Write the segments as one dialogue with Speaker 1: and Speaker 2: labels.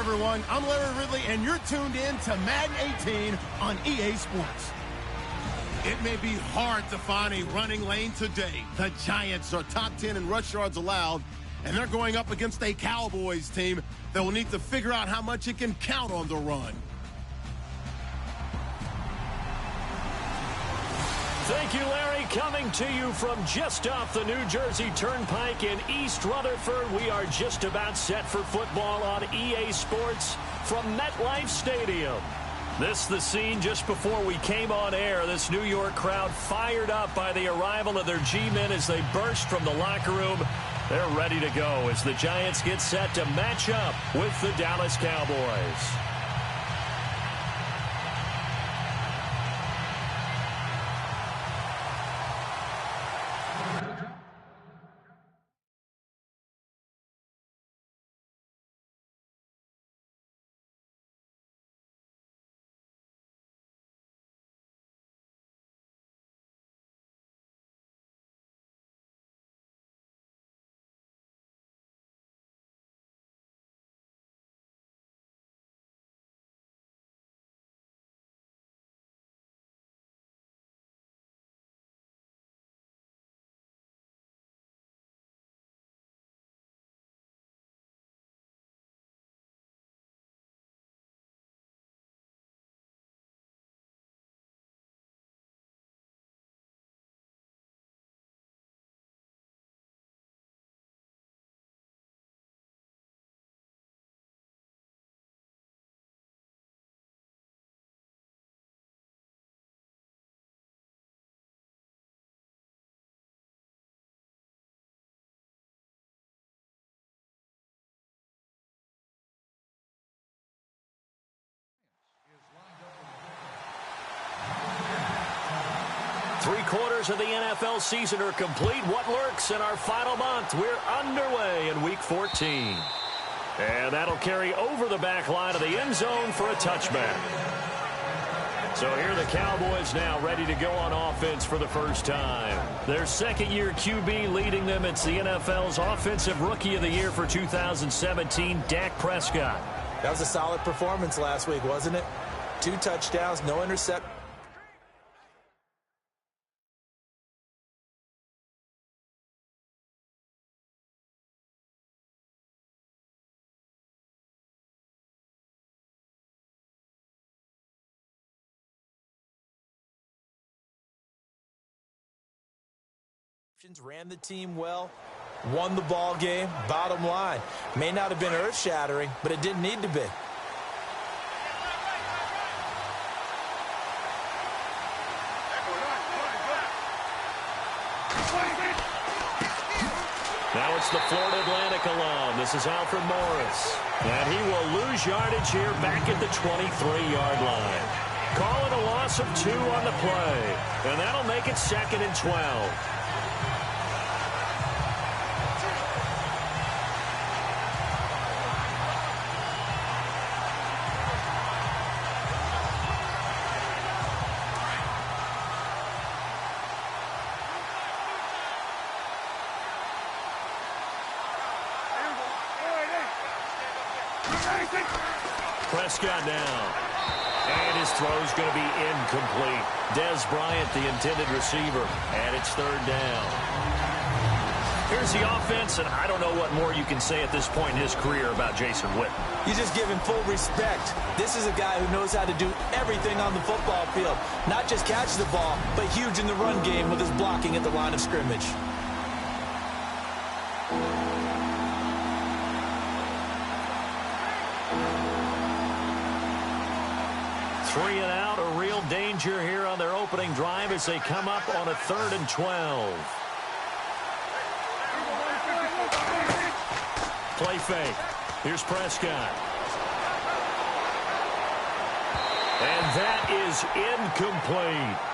Speaker 1: everyone. I'm Larry Ridley, and you're tuned in to Madden 18 on EA Sports. It may be hard to find a running lane today. The Giants are top 10 in rush yards allowed, and they're going up against a Cowboys team that will need to figure out how much it can count on the run.
Speaker 2: Thank you, Larry. Coming to you from just off the New Jersey Turnpike in East Rutherford. We are just about set for football on EA Sports from MetLife Stadium. This is the scene just before we came on air. This New York crowd fired up by the arrival of their G-men as they burst from the locker room. They're ready to go as the Giants get set to match up with the Dallas Cowboys. Three-quarters of the NFL season are complete. What lurks in our final month? We're underway in Week 14. And that'll carry over the back line of the end zone for a touchback. So here are the Cowboys now ready to go on offense for the first time. Their second-year QB leading them. It's the NFL's Offensive Rookie of the Year for 2017, Dak Prescott.
Speaker 3: That was a solid performance last week, wasn't it? 2 touchdowns, no intercept. Ran the team well, won the ball game. Bottom line, may not have been earth-shattering, but it didn't need to be.
Speaker 2: Now it's the Florida Atlantic alum. This is Alfred Morris. And he will lose yardage here back at the 23-yard line. Call it a loss of 2 on the play. And that'll make it 2nd and 12. Prescott down. And his throw's going to be incomplete. Dez Bryant, the intended receiver. And it's 3rd down. Here's the offense, and I don't know what more you can say at this point in his career about Jason Witten.
Speaker 3: You just give him full respect. This is a guy who knows how to do everything on the football field. Not just catch the ball, but huge in the run game with his blocking at the line of scrimmage.
Speaker 2: Three and out, a real danger here on their opening drive as they come up on a 3rd and 12. Play fake. Here's Prescott. And that is incomplete.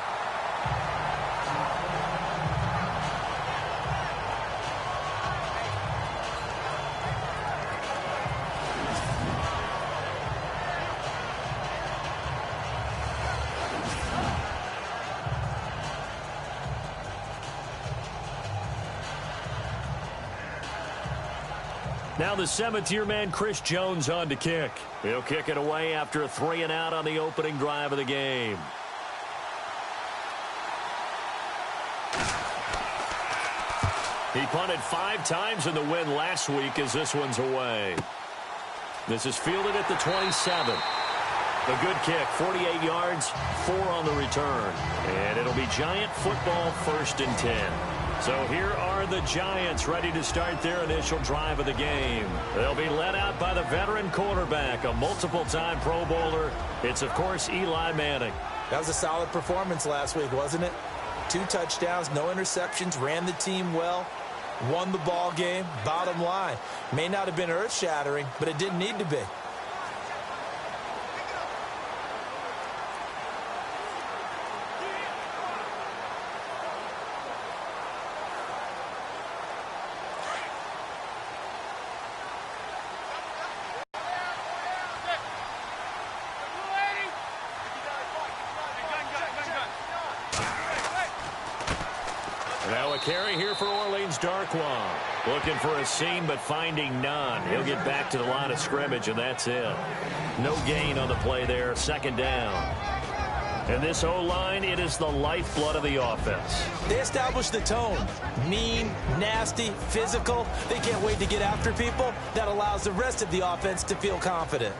Speaker 2: Now the seventh-year man, Chris Jones, on to kick. He'll kick it away after a 3-and-out on the opening drive of the game. He punted 5 times in the win last week as this one's away. This is fielded at the 27. A good kick, 48 yards, 4 on the return. And it'll be Giant football, 1st and 10. So here are the Giants ready to start their initial drive of the game. They'll be led out by the veteran quarterback, a multiple-time Pro Bowler. It's, of course, Eli Manning.
Speaker 3: That was a solid performance last week, wasn't it? 2 touchdowns, no interceptions, ran the team well, won the ball game. Bottom line, may not have been earth-shattering, but it didn't need to be.
Speaker 2: Now a carry here for Orleans Darkwa. Looking for a seam, but finding none. He'll get back to the line of scrimmage, and that's it. No gain on the play there, 2nd down. And this O-line, it is the lifeblood of the offense.
Speaker 3: They established the tone. Mean, nasty, physical. They can't wait to get after people. That allows the rest of the offense to feel confident.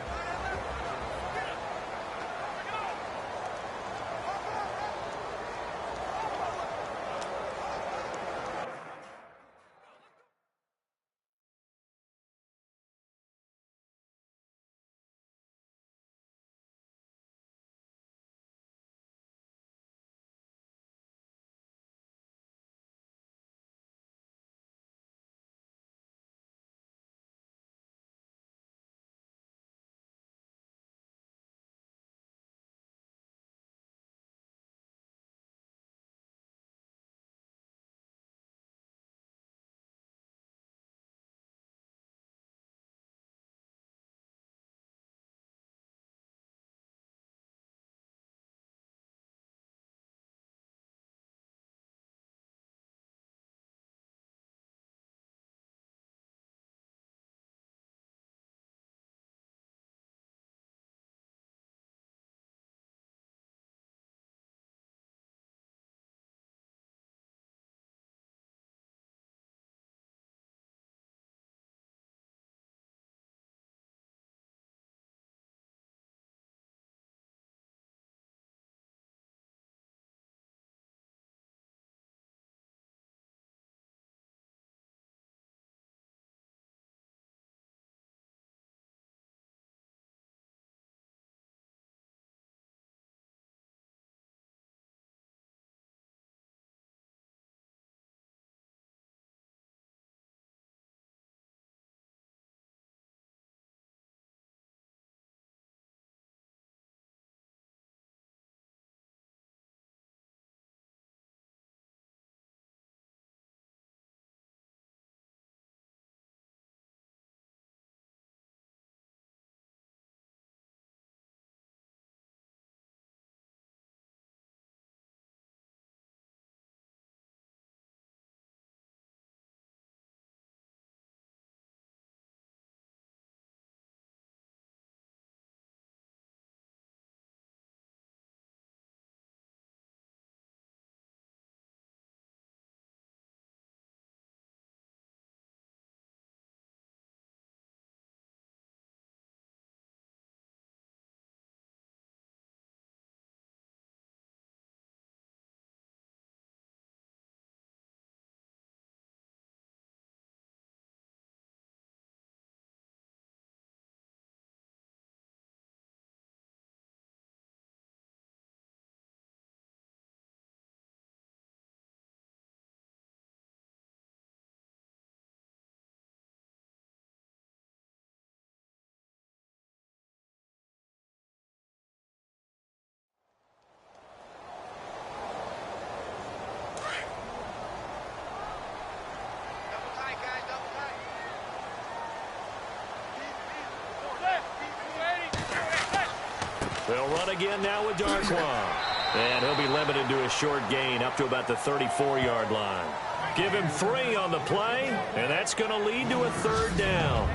Speaker 2: They'll run again now with Darkwa. And he'll be limited to a short gain up to about the 34-yard line. Give him 3 on the play, and that's going to lead to a 3rd down.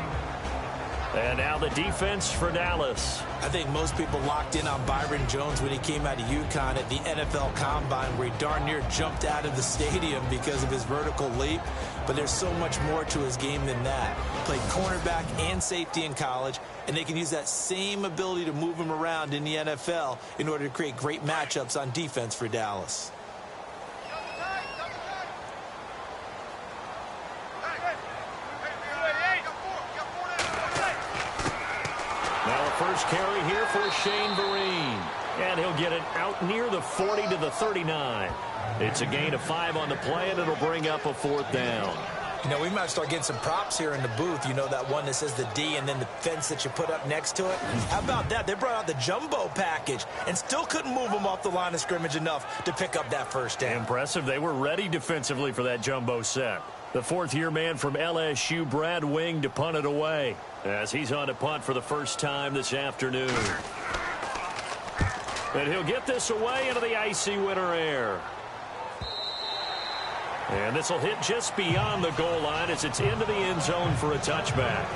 Speaker 2: And now the defense for Dallas.
Speaker 3: I think most people locked in on Byron Jones when he came out of UConn at the NFL Combine, where he darn near jumped out of the stadium because of his vertical leap. But there's so much more to his game than that. Played cornerback and safety in college, and they can use that same ability to move him around in the NFL in order to create great matchups on defense for Dallas.
Speaker 2: Now the first carry here for Shane Vereen. And he'll get it out near the 40 to the 39. It's a gain of 5 on the play, and it'll bring up a 4th down.
Speaker 3: You know, we might start getting some props here in the booth. You know, that one that says the D and then the fence that you put up next to it. How about that? They brought out the jumbo package and still couldn't move them off the line of scrimmage enough to pick up that first down.
Speaker 2: Impressive. They were ready defensively for that jumbo set. The 4th-year man from LSU, Brad Wing, to punt it away, as he's on to punt for the first time this afternoon. And he'll get this away into the icy winter air. And this will hit just beyond the goal line as it's into the end zone for a touchback.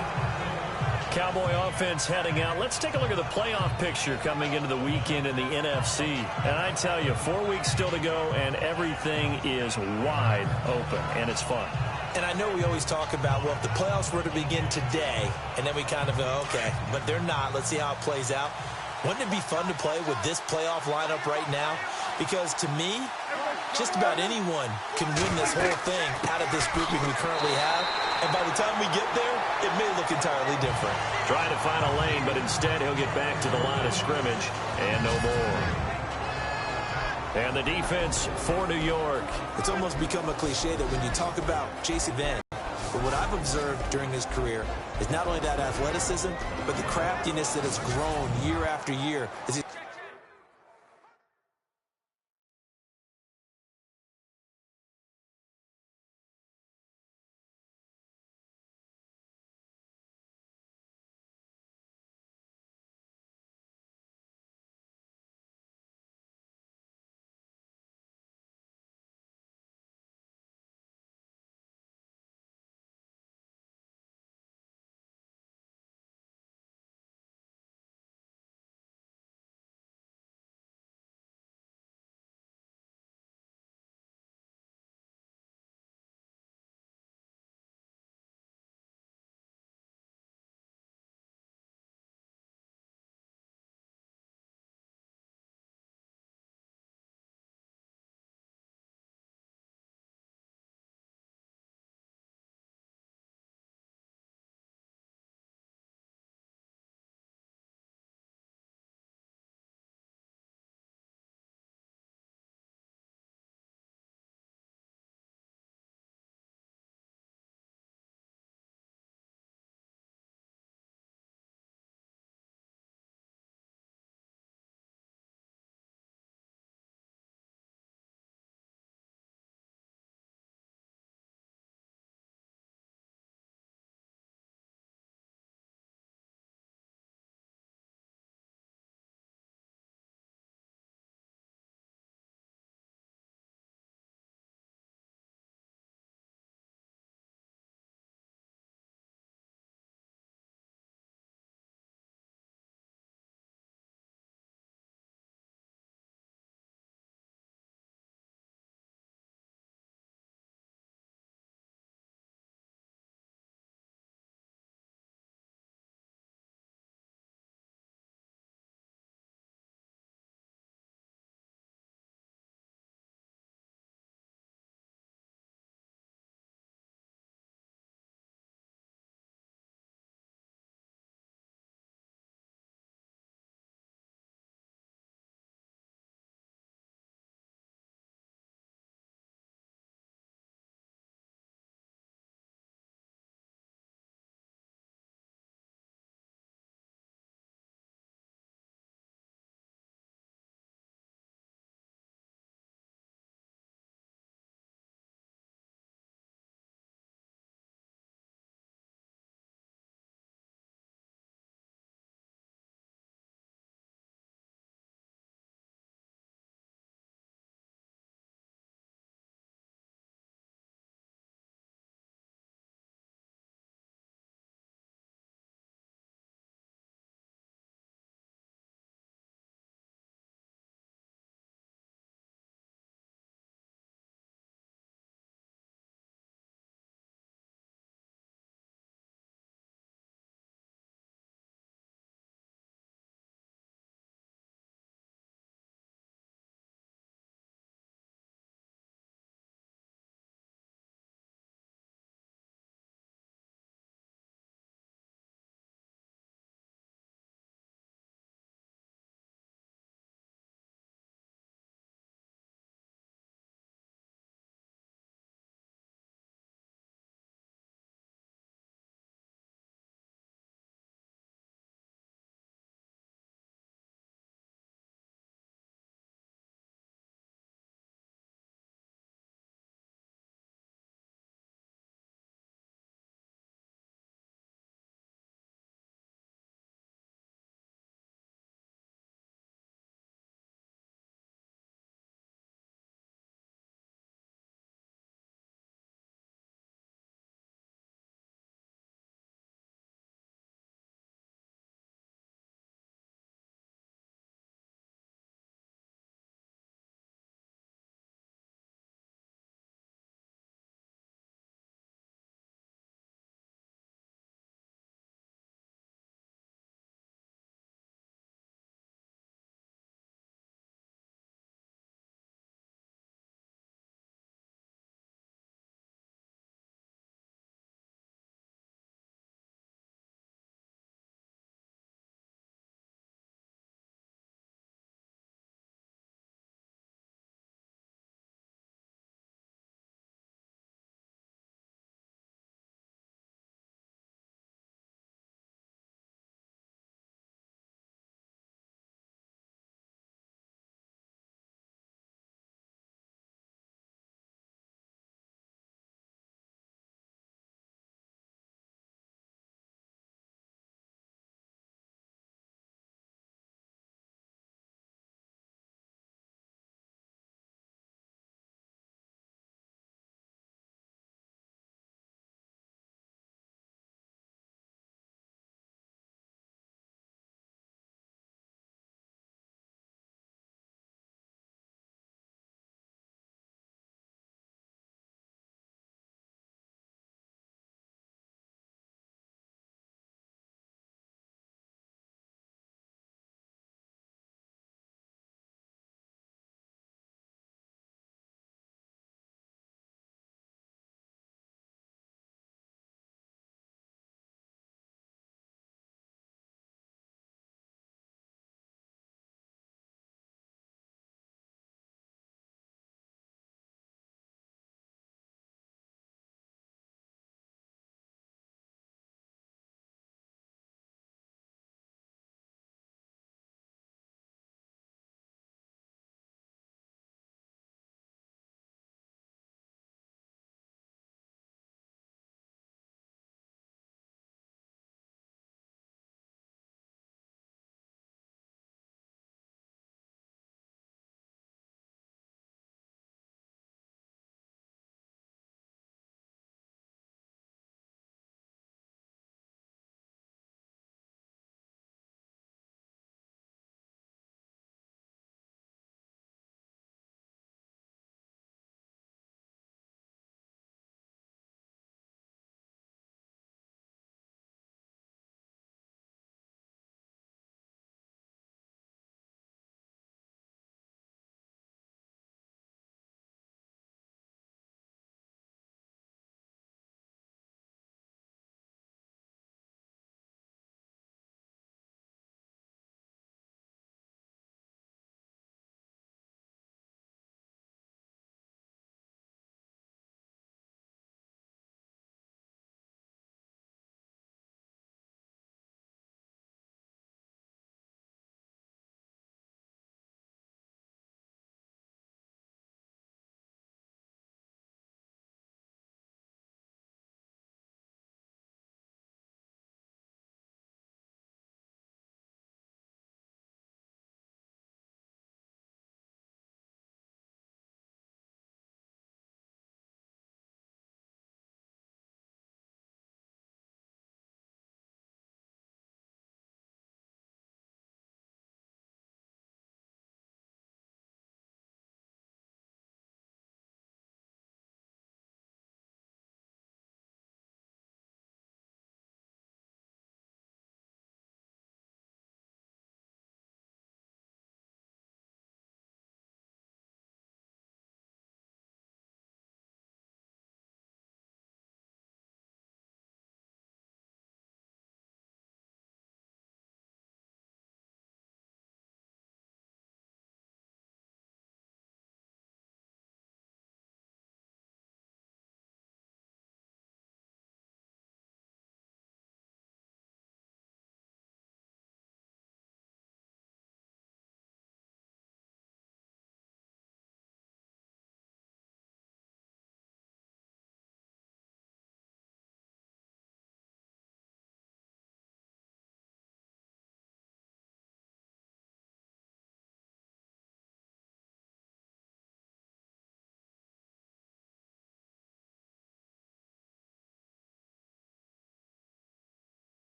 Speaker 2: Cowboy offense heading out. Let's take a look at the playoff picture coming into the weekend in the NFC. And I tell you, 4 weeks still to go, and everything is wide open, and it's fun.
Speaker 3: And I know we always talk about, well, if the playoffs were to begin today, and then we kind of go, okay, but they're not. Let's see how it plays out. Wouldn't it be fun to play with this playoff lineup right now? Because to me, just about anyone can win this whole thing out of this grouping we currently have. And by the time we get there, it may look entirely different.
Speaker 2: Trying to find a lane, but instead he'll get back to the line of scrimmage and no more. And the defense for New York.
Speaker 3: It's almost become a cliche that when you talk about Jason Van, but what I've observed during his career is not only that athleticism, but the craftiness that has grown year after year as he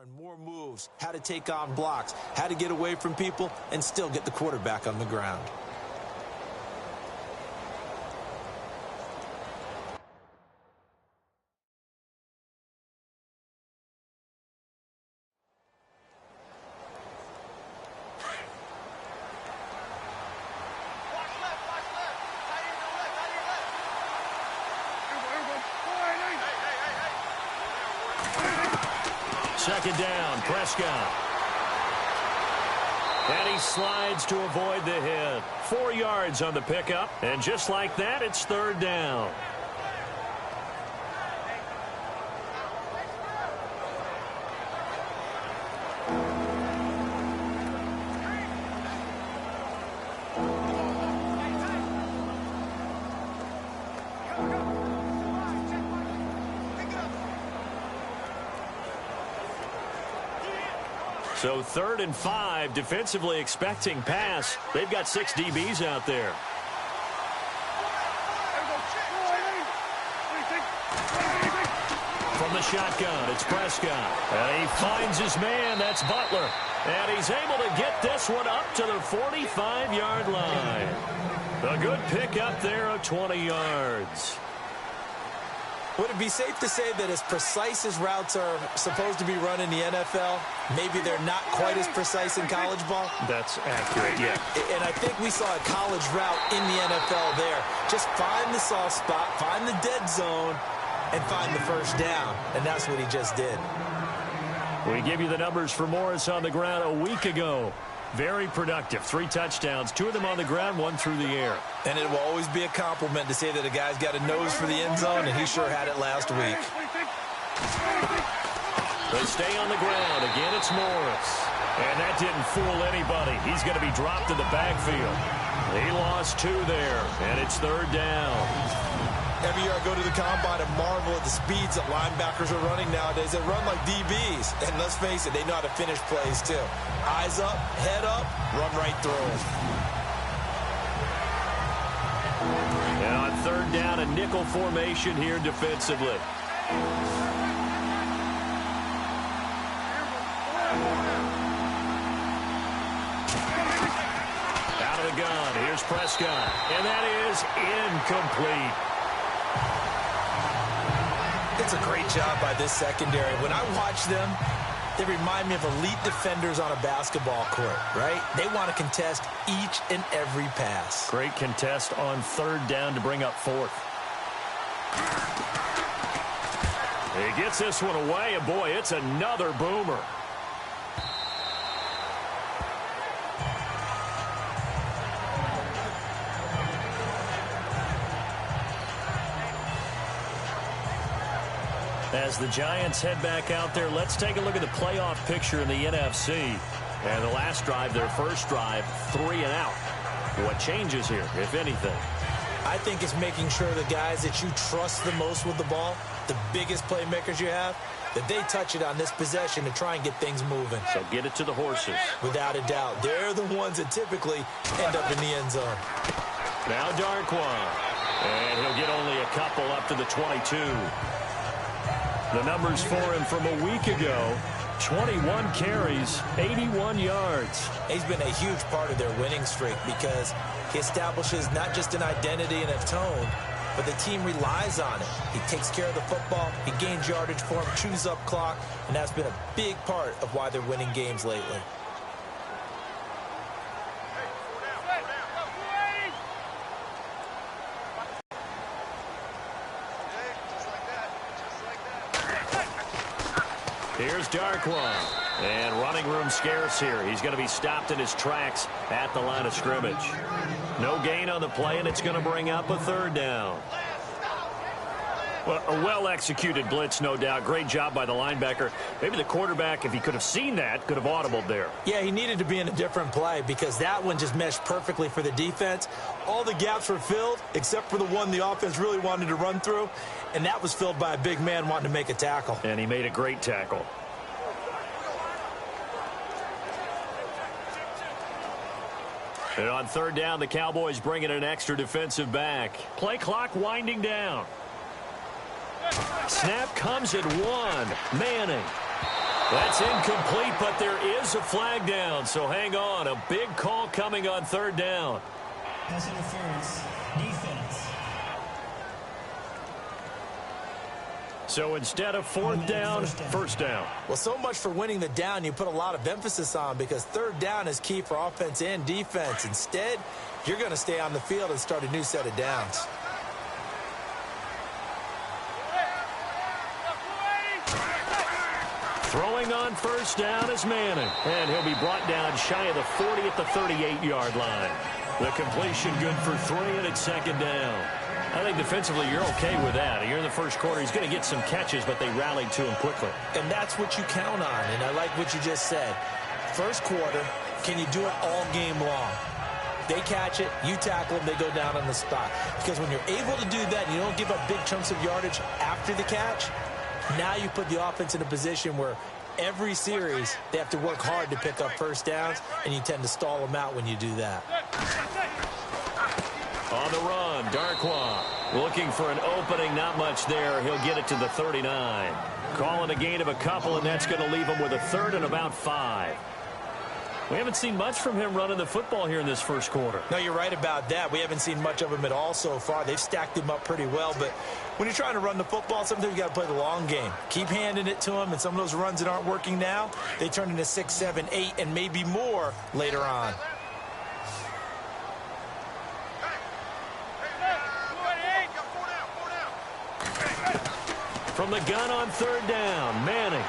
Speaker 3: learn more moves, how to take on blocks, how to get away from people, and still get the quarterback on the ground.
Speaker 2: Second down, Prescott. And he slides to avoid the hit. 4 yards on the pickup. And just like that, it's third down. So 3rd and 5, defensively expecting pass. They've got 6 DBs out there. From the shotgun, it's Prescott. And he finds his man, that's Butler. And he's able to get this one up to the 45-yard line. A good pickup there of 20 yards.
Speaker 3: Would it be safe to say that as precise as routes are supposed to be run in the NFL, maybe they're not quite as precise in college ball?
Speaker 2: That's accurate, yeah.
Speaker 3: And I think we saw a college route in the NFL there. Just find the soft spot, find the dead zone, and find the first down. And that's what he just did.
Speaker 2: We give you the numbers for Morris on the ground a week ago. Very productive. 3 touchdowns, 2 of them on the ground, 1 through the air.
Speaker 3: And it will always be a compliment to say that a guy's got a nose for the end zone, and he sure had it last week.
Speaker 2: They stay on the ground. Again, it's Morris. And that didn't fool anybody. He's going to be dropped in the backfield. He lost 2 there, and it's third down.
Speaker 3: Every year I go to the combine and marvel at the speeds that linebackers are running nowadays. They run like DBs. And let's face it, they know how to finish plays too. Eyes up, head up, run right through them.
Speaker 2: And on third down, a nickel formation here defensively. Out of the gun, here's Prescott. And that is incomplete.
Speaker 3: It's a great job by this secondary. When I watch them, they remind me of elite defenders on a basketball court, right? They want to contest each and every pass.
Speaker 2: Great contest on third down to bring up 4th. He gets this one away, and boy, it's another boomer. As the Giants head back out there, let's take a look at the playoff picture in the NFC. And the last drive, their first drive, 3 and out. What changes here, if anything?
Speaker 3: I think it's making sure the guys that you trust the most with the ball, the biggest playmakers you have, that they touch it on this possession to try and get things moving.
Speaker 2: So get it to the horses. Without a doubt.
Speaker 3: They're the ones that typically end up in the end zone.
Speaker 2: Now Darkwan. And he'll get only a couple up to the 22. The numbers for him from a week ago, 21 carries, 81 yards.
Speaker 3: He's been a huge part of their winning streak because he establishes not just an identity and a tone, but the team relies on it. He takes care of the football, he gains yardage for him, chews up clock, and that's been a big part of why they're winning games lately.
Speaker 2: Here's Darkwan. And running room scarce here. He's going to be stopped in his tracks at the line of scrimmage. No gain on the play, and it's going to bring up a third down. Well, a well-executed blitz, no doubt. Great job by the linebacker. Maybe the quarterback, if he could have seen that, could have audibled there.
Speaker 3: Yeah, he needed to be in a different play because that one just meshed perfectly for the defense. All the gaps were filled except for the one the offense really wanted to run through, and that was filled by a big man wanting to make a tackle.
Speaker 2: And he made a great tackle. And on third down, the Cowboys bring in an extra defensive back. Play clock winding down. Snap comes at 1. Manning. That's incomplete, but there is a flag down, so hang on. A big call coming on third down.
Speaker 4: Pass interference, defense.
Speaker 2: So instead of fourth down, first down.
Speaker 3: Well, so much for winning the down you put a lot of emphasis on, because third down is key for offense and defense. Instead, you're going to stay on the field and start a new set of downs.
Speaker 2: Throwing on first down is Manning. And he'll be brought down shy of the 40 at the 38-yard line. The completion good for 3, and it's second down. I think defensively you're okay with that. Here in the first quarter, he's going to get some catches, but they rallied to him quickly.
Speaker 3: And that's what you count on, and I like what you just said. First quarter, can you do it all game long? They catch it, you tackle them, they go down on the spot. Because when you're able to do that and you don't give up big chunks of yardage after the catch, now you put the offense in a position where every series they have to work hard to pick up first downs, and you tend to stall them out when you do that.
Speaker 2: On the run, Darkwa looking for an opening, not much there. He'll get it to the 39. Calling a gain of a couple, and that's going to leave him with a third and about 5. We haven't seen much from him running the football here in this first quarter.
Speaker 3: No, you're right about that. We haven't seen much of him at all so far. They've stacked him up pretty well, but when you're trying to run the football, sometimes you got to play the long game. Keep handing it to him, and some of those runs that aren't working now, they turn into 6, 7, 8, and maybe more later on.
Speaker 2: From the gun on third down, Manning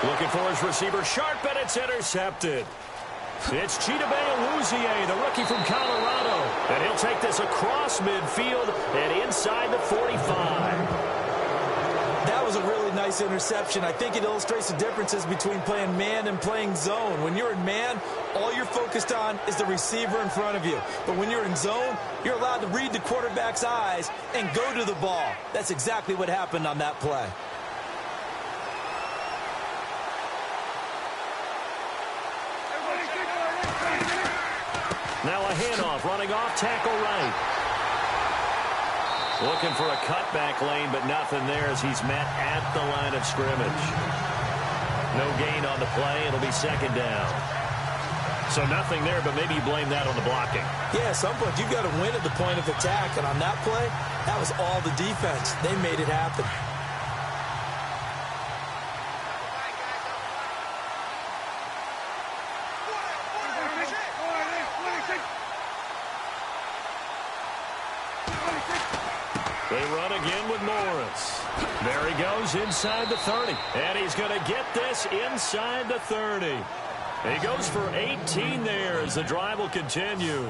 Speaker 2: looking for his receiver, sharp, and it's intercepted. It's Chidobe Awuzie, the rookie from Colorado, and he'll take this across midfield and inside the 45.
Speaker 3: That was a really nice interception. I think it illustrates the differences between playing man and playing zone. When you're in man, all you're focused on is the receiver in front of you. But when you're in zone, you're allowed to read the quarterback's eyes and go to the ball. That's exactly what happened on that play.
Speaker 2: Now a handoff, running off tackle right. Looking for a cutback lane, but nothing there as he's met at the line of scrimmage. No gain on the play. It'll be second down. So nothing there, but maybe you blame that on the blocking.
Speaker 3: Yeah, at some point you've got to win at the point of attack, and on that play, that was all the defense. They made it happen.
Speaker 2: They run again with Morris. There he goes inside the 30. And he's going to get this inside the 30. He goes for 18 there as the drive will continue.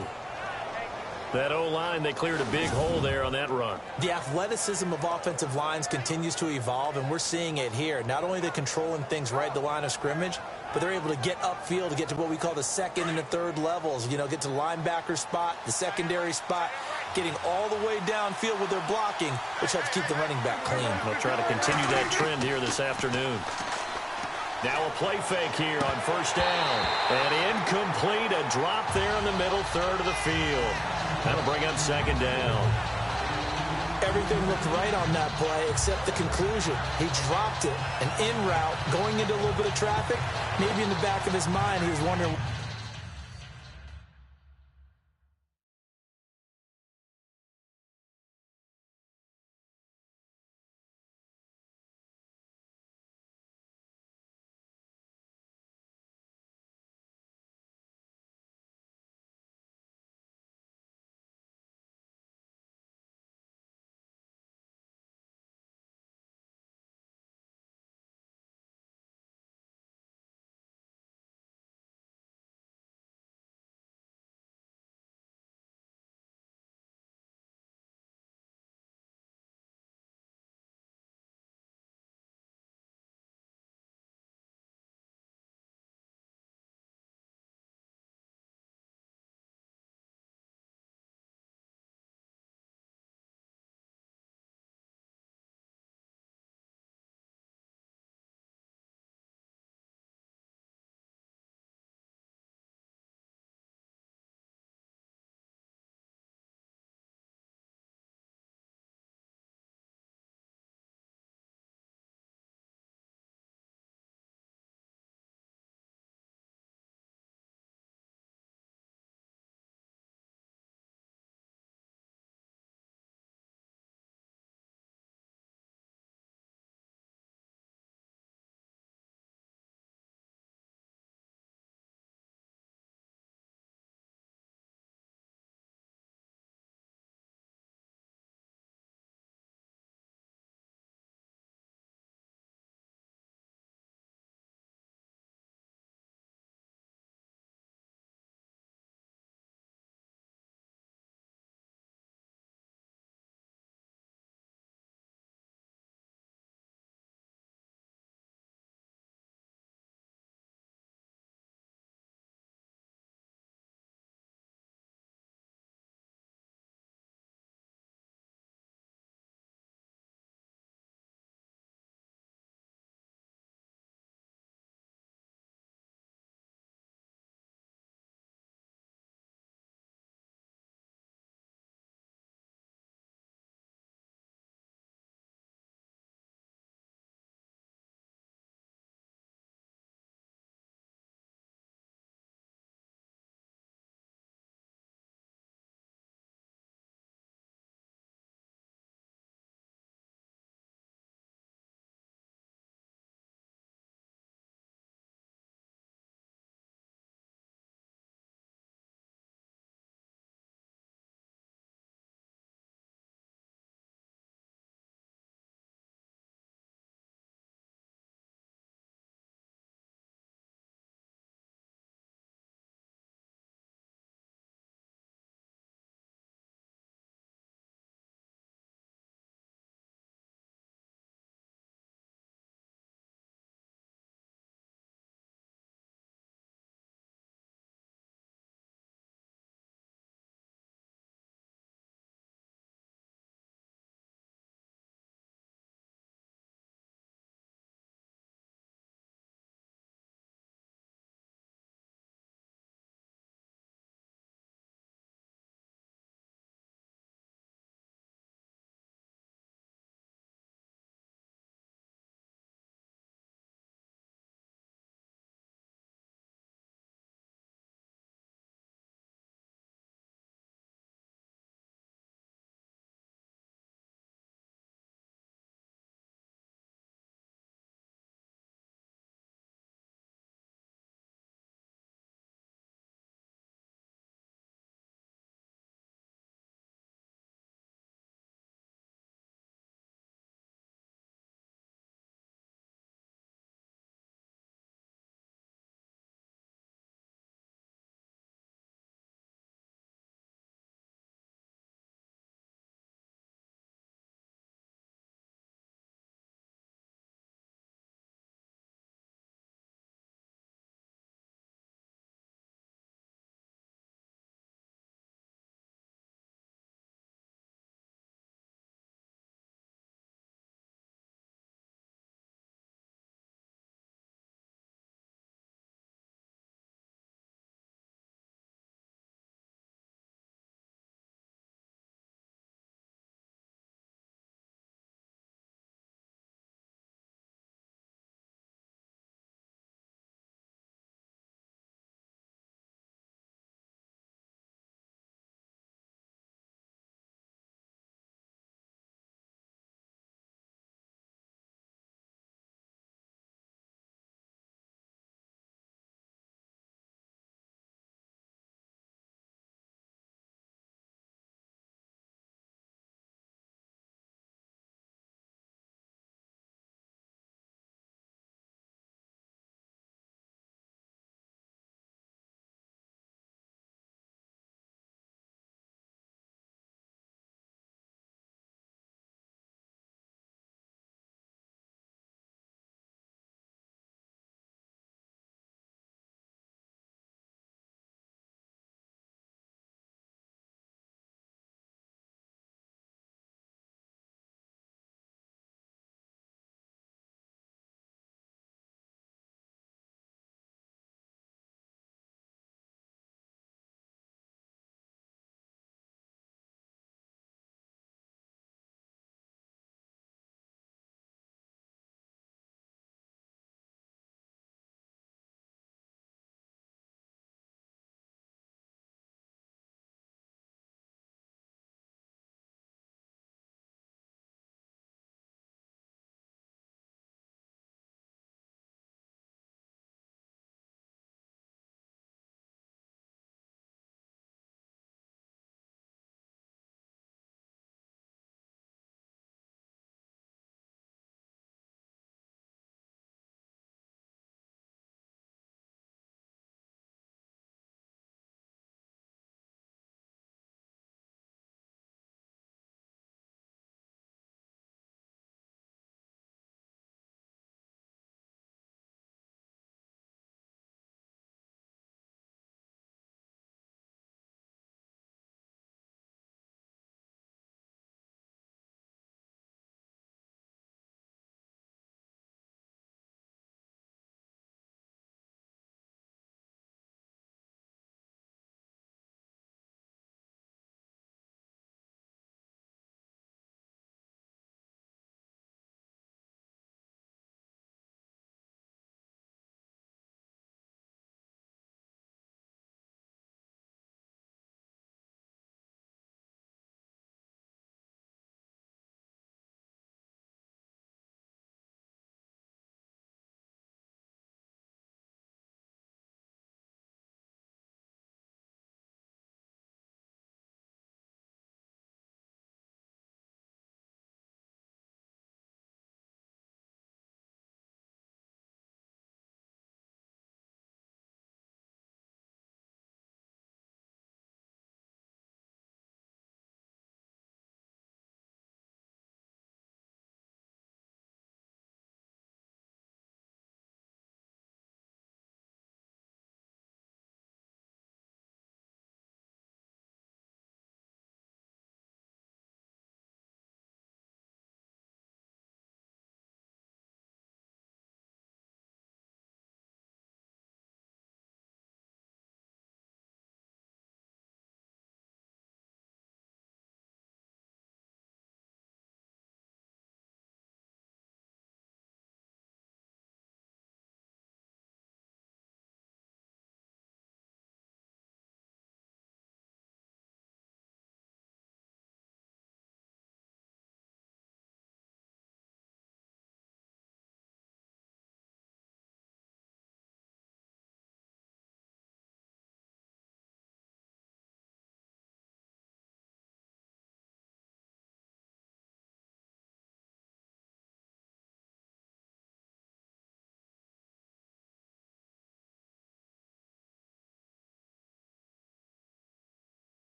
Speaker 2: That O-line, they cleared a big hole there on that run.
Speaker 3: The athleticism of offensive lines continues to evolve, and we're seeing it here. Not only are they controlling things right at the line of scrimmage, but they're able to get upfield to get to what we call the second and the third levels. You know, get to the linebacker spot, the secondary spot, getting all the way downfield with their blocking, which helps keep the running back clean.
Speaker 2: They'll try to continue that trend here this afternoon. Now a play fake here on first down. And incomplete, a drop there in the middle third of the field. That'll bring up second down.
Speaker 3: Everything looked right on that play except the conclusion. He dropped it, an in route, going into a little bit of traffic. Maybe in the back of his mind, he was wondering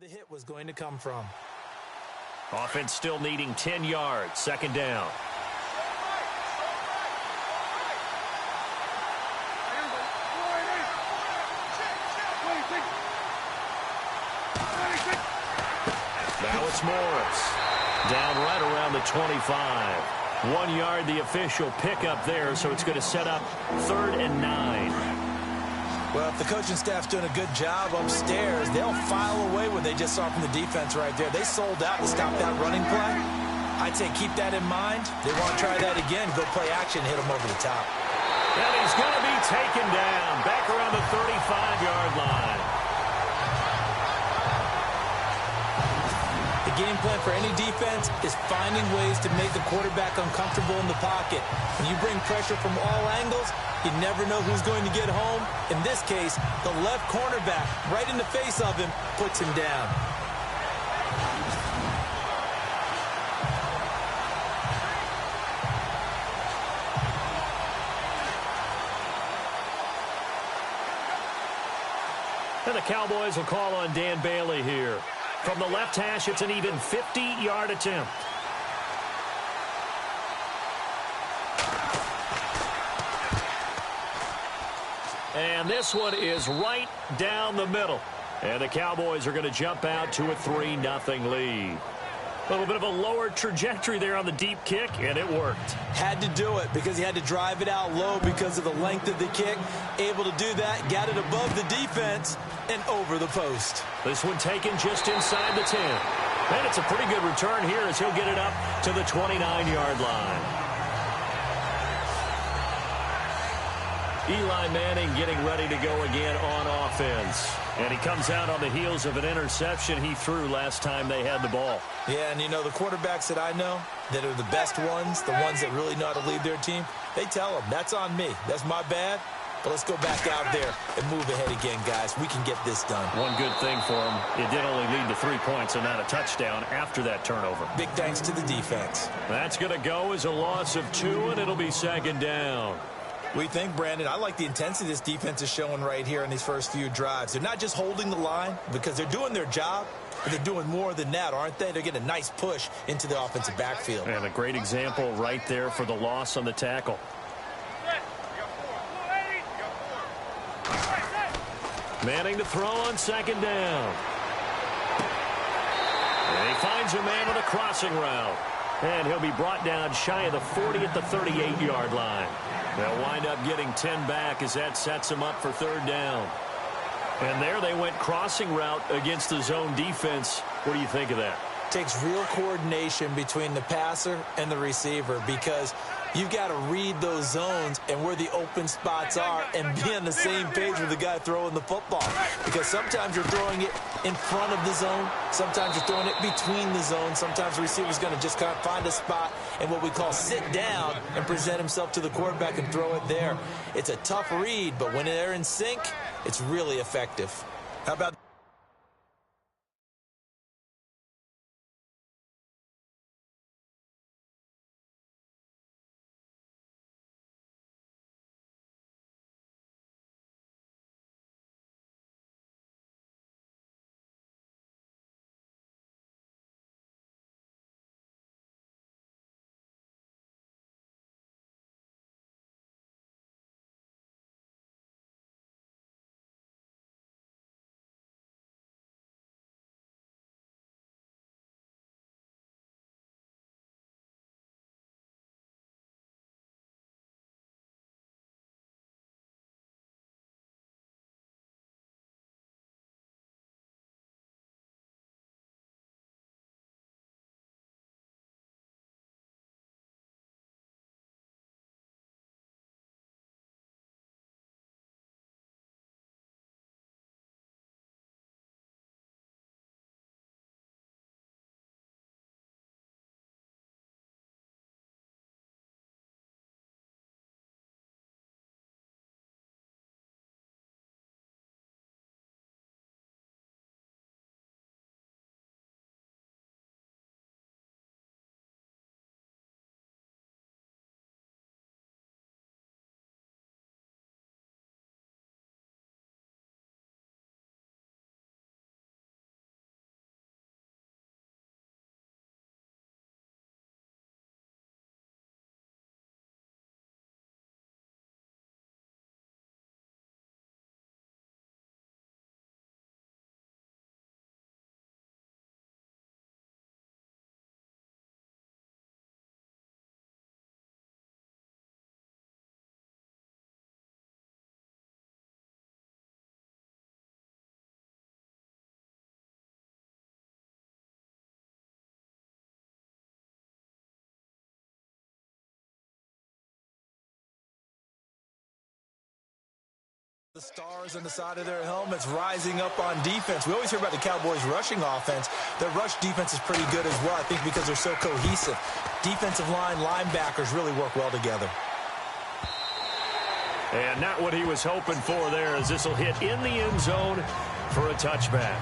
Speaker 3: the hit was going to come from.
Speaker 2: Offense still needing 10 yards. Second down. Now it's Morris. Down right around the 25. 1 yard, the official pickup there, so it's going to set up 3rd and 9.
Speaker 3: Well, if the coaching staff's doing a good job upstairs, they'll file away what they just saw from the defense right there. They sold out to stop that running play. I'd say keep that in mind. They want to try that again, go play action, hit them over the top.
Speaker 2: And he's going to be taken down back around the 35-yard line.
Speaker 3: The game plan for any defense is finding ways to make the quarterback uncomfortable in the pocket. When you bring pressure from all angles, you never know who's going to get home. In this case, the left cornerback, right in the face of him, puts him down.
Speaker 2: And the Cowboys will call on Dan Bailey here. From the left hash, it's an even 50-yard attempt. And this one is right down the middle. And the Cowboys are going to jump out to a 3-0 lead. A little bit of a lower trajectory there on the deep kick, and it worked.
Speaker 3: Had to do it because he had to drive it out low because of the length of the kick. Able to do that, got it above the defense and over the post.
Speaker 2: This one taken just inside the 10. And it's a pretty good return here as he'll get it up to the 29-yard line. Eli Manning getting ready to go again on offense. And he comes out on the heels of an interception he threw last time they had the ball.
Speaker 3: Yeah, and you know, the quarterbacks that I know that are the best ones, the ones that really know how to lead their team, they tell them, that's on me. That's my bad. But let's go back out there and move ahead again, guys. We can get this done.
Speaker 2: One good thing for him, it did only lead to 3 points and not a touchdown after that turnover.
Speaker 3: Big thanks to the defense.
Speaker 2: That's going to go as a loss of 2, and it'll be second down.
Speaker 3: We think, Brandon, I like the intensity this defense is showing right here in these first few drives. They're not just holding the line because they're doing their job, but they're doing more than that, aren't they? They're getting a nice push into the offensive backfield.
Speaker 2: And a great example right there for the loss on the tackle. Manning to throw on second down. And he finds a man with a crossing route. And he'll be brought down shy of the 40 at the 38-yard line. They'll wind up getting 10 back as that sets him up for third down. And there they went crossing route against the zone defense. What do you think of that?
Speaker 3: Takes real coordination between the passer and the receiver because you've got to read those zones and where the open spots are and be on the same page with the guy throwing the football. Because sometimes you're throwing it in front of the zone. Sometimes you're throwing it between the zones. Sometimes the receiver's going to just kind of find a spot and what we call sit down and present himself to the quarterback and throw it there. It's a tough read, but when they're in sync, it's really effective. How about the stars on the side of their helmets rising up on defense. We always hear about the Cowboys' rushing offense. Their rush defense is pretty good as well, I think, because they're so cohesive. Defensive line, linebackers really work well together.
Speaker 2: And not what he was hoping for there, as this will hit in the end zone for a touchback.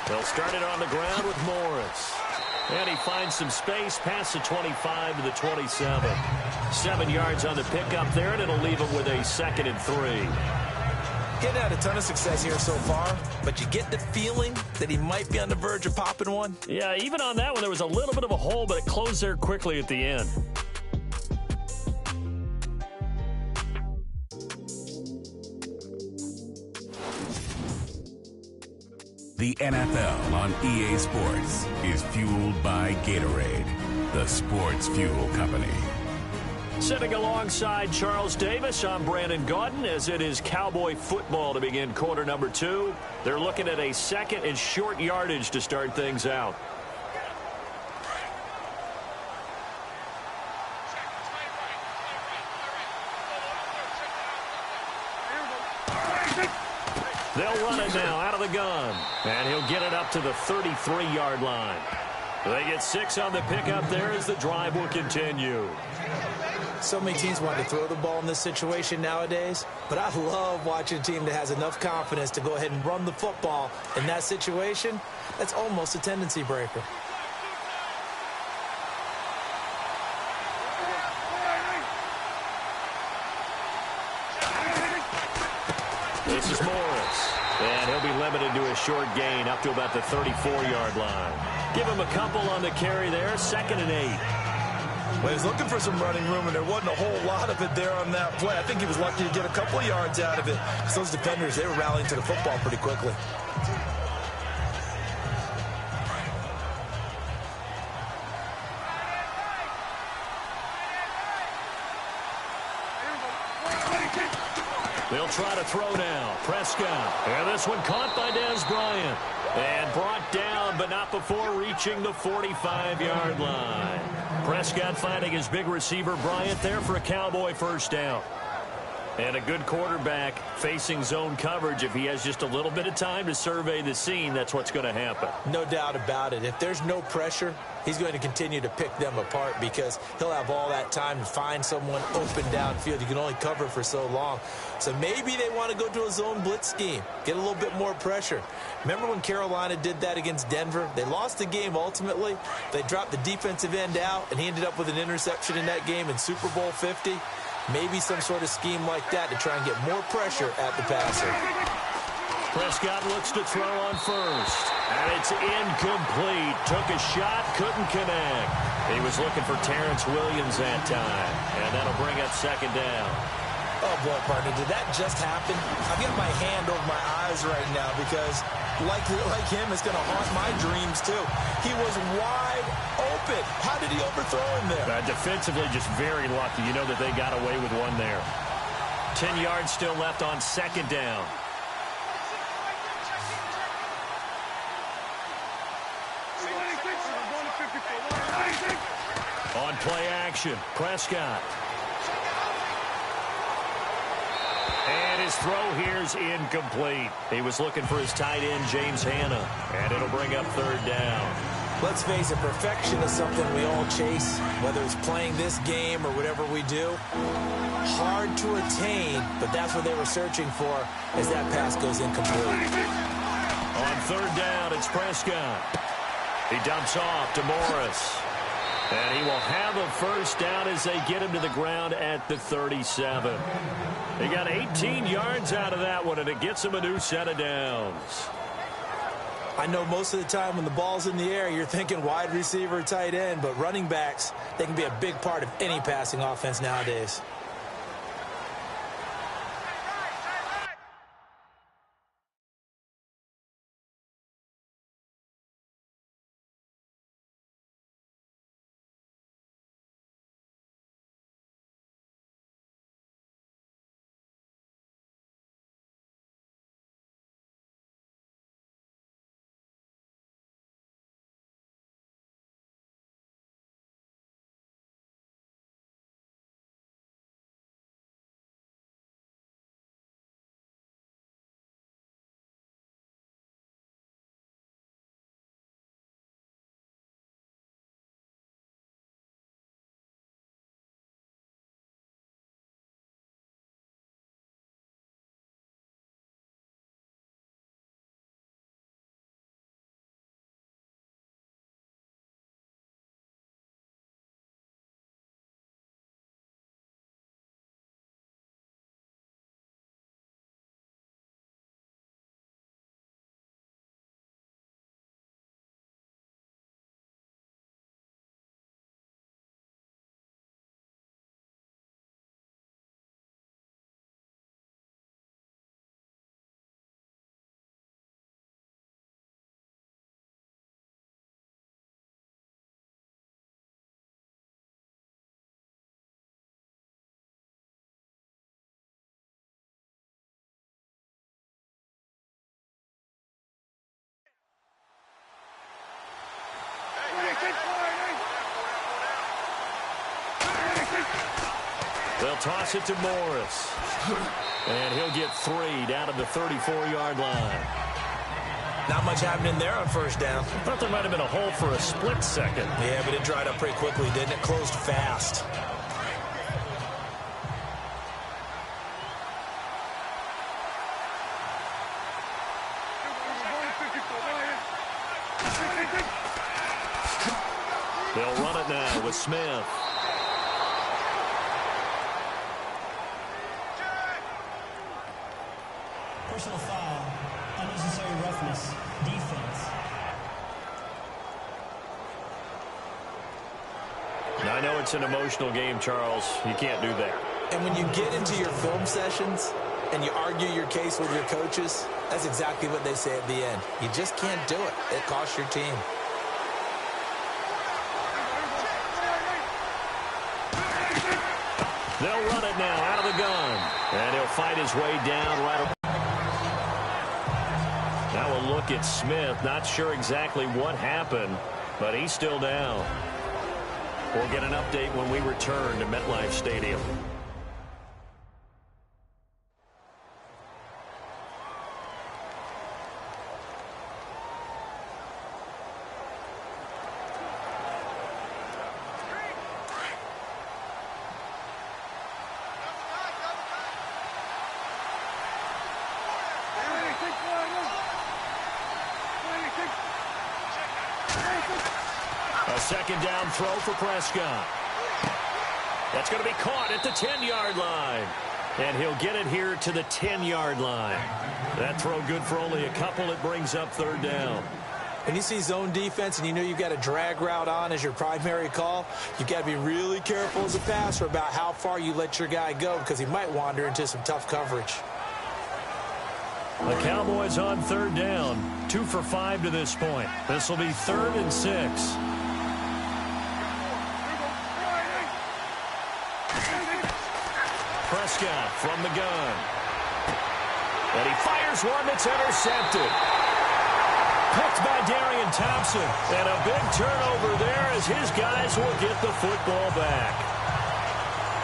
Speaker 2: They'll start it on the ground with Morris. And he finds some space past the 25 to the 27. 7 yards on the pickup there, and it'll leave him with a 2nd and 3.
Speaker 3: Getting had a ton of success here so far, but you get the feeling that he might be on the verge of popping one.
Speaker 2: Yeah, even on that one, there was a little bit of a hole, but it closed there quickly at the end.
Speaker 5: The NFL on EA Sports is fueled by Gatorade, the sports fuel company.
Speaker 2: Sitting alongside Charles Davis, I'm Brandon Gaudin, as it is Cowboy football to begin quarter number 2. They're looking at a 2nd and short yardage to start things out. They'll run it now out of the gun. And he'll get it up to the 33-yard line. They get 6 on the pickup there as the drive will continue.
Speaker 3: So many teams want to throw the ball in this situation nowadays, but I love watching a team that has enough confidence to go ahead and run the football in that situation. That's almost a tendency breaker.
Speaker 2: This is Morris, and he'll be limited to a short gain up to about the 34-yard line. Give him a couple on the carry there, 2nd and 8.
Speaker 3: Well, he was looking for some running room, and there wasn't a whole lot of it there on that play. I think he was lucky to get a couple of yards out of it, because those defenders, they were rallying to the football pretty quickly.
Speaker 2: They'll try to throw now. Prescott. And this one caught by Dez Bryant. And brought down, but not before reaching the 45-yard line. Prescott finding his big receiver Bryant there for a Cowboy first down. And a good quarterback facing zone coverage. If he has just a little bit of time to survey the scene, that's what's going to happen.
Speaker 3: No doubt about it. If there's no pressure, he's going to continue to pick them apart because he'll have all that time to find someone open downfield. You can only cover for so long. So maybe they want to go to a zone blitz scheme, get a little bit more pressure. Remember when Carolina did that against Denver? They lost the game ultimately. They dropped the defensive end out, and he ended up with an interception in that game in Super Bowl 50. Maybe some sort of scheme like that to try and get more pressure at the passer.
Speaker 2: Prescott looks to throw on first. And it's incomplete. Took a shot, couldn't connect. He was looking for Terrence Williams that time. And that'll bring up 2nd down.
Speaker 3: Oh, boy, partner, did that just happen? I've got my hand over my eyes right now because, like him, it's going to haunt my dreams, too. He was wide open. How did he overthrow him there?
Speaker 2: Defensively, just very lucky. You know that they got away with one there. 10 yards still left on 2nd down. On play action, Prescott. And his throw here's incomplete. He was looking for his tight end, James Hanna. And it'll bring up 3rd down.
Speaker 3: Let's face it, perfection is something we all chase, whether it's playing this game or whatever we do. Hard to attain, but that's what they were searching for as that pass goes incomplete.
Speaker 2: On 3rd down, it's Prescott. He dumps off to Morris. And he will have a first down as they get him to the ground at the 37. He got 18 yards out of that one, and it gets him a new set of downs.
Speaker 3: I know most of the time when the ball's in the air, you're thinking wide receiver, tight end, but running backs, they can be a big part of any passing offense nowadays.
Speaker 2: They'll toss it to Morris. And he'll get 3 down to the 34-yard line.
Speaker 3: Not much happening there on first down.
Speaker 2: Thought there might have been a hole for a split second.
Speaker 3: Yeah, but it dried up pretty quickly, didn't it? Closed fast.
Speaker 2: They'll run it now with Smith.
Speaker 4: Personal foul, unnecessary roughness, defense.
Speaker 2: Now, I know it's an emotional game, Charles. You can't do that.
Speaker 3: And when you get into your film sessions and you argue your case with your coaches, that's exactly what they say at the end. You just can't do it. It costs your team.
Speaker 2: They'll run it now out of the gun. And he'll fight his way down right. Now a look at Smith. Not sure exactly what happened, but he's still down. We'll get an update when we return to MetLife Stadium. A second down throw for Prescott. That's going to be caught at the 10-yard line. And he'll get it here to the 10-yard line. That throw good for only a couple. It brings up third down.
Speaker 3: When you see zone defense and you know you've got a drag route on as your primary call, you've got to be really careful as a passer about how far you let your guy go because he might wander into some tough coverage.
Speaker 2: The Cowboys on third down. 2 for 5 to this point. This will be 3rd and 6. Prescott from the gun. And he fires one that's intercepted. Picked by Darian Thompson. And a big turnover there as his guys will get the football back.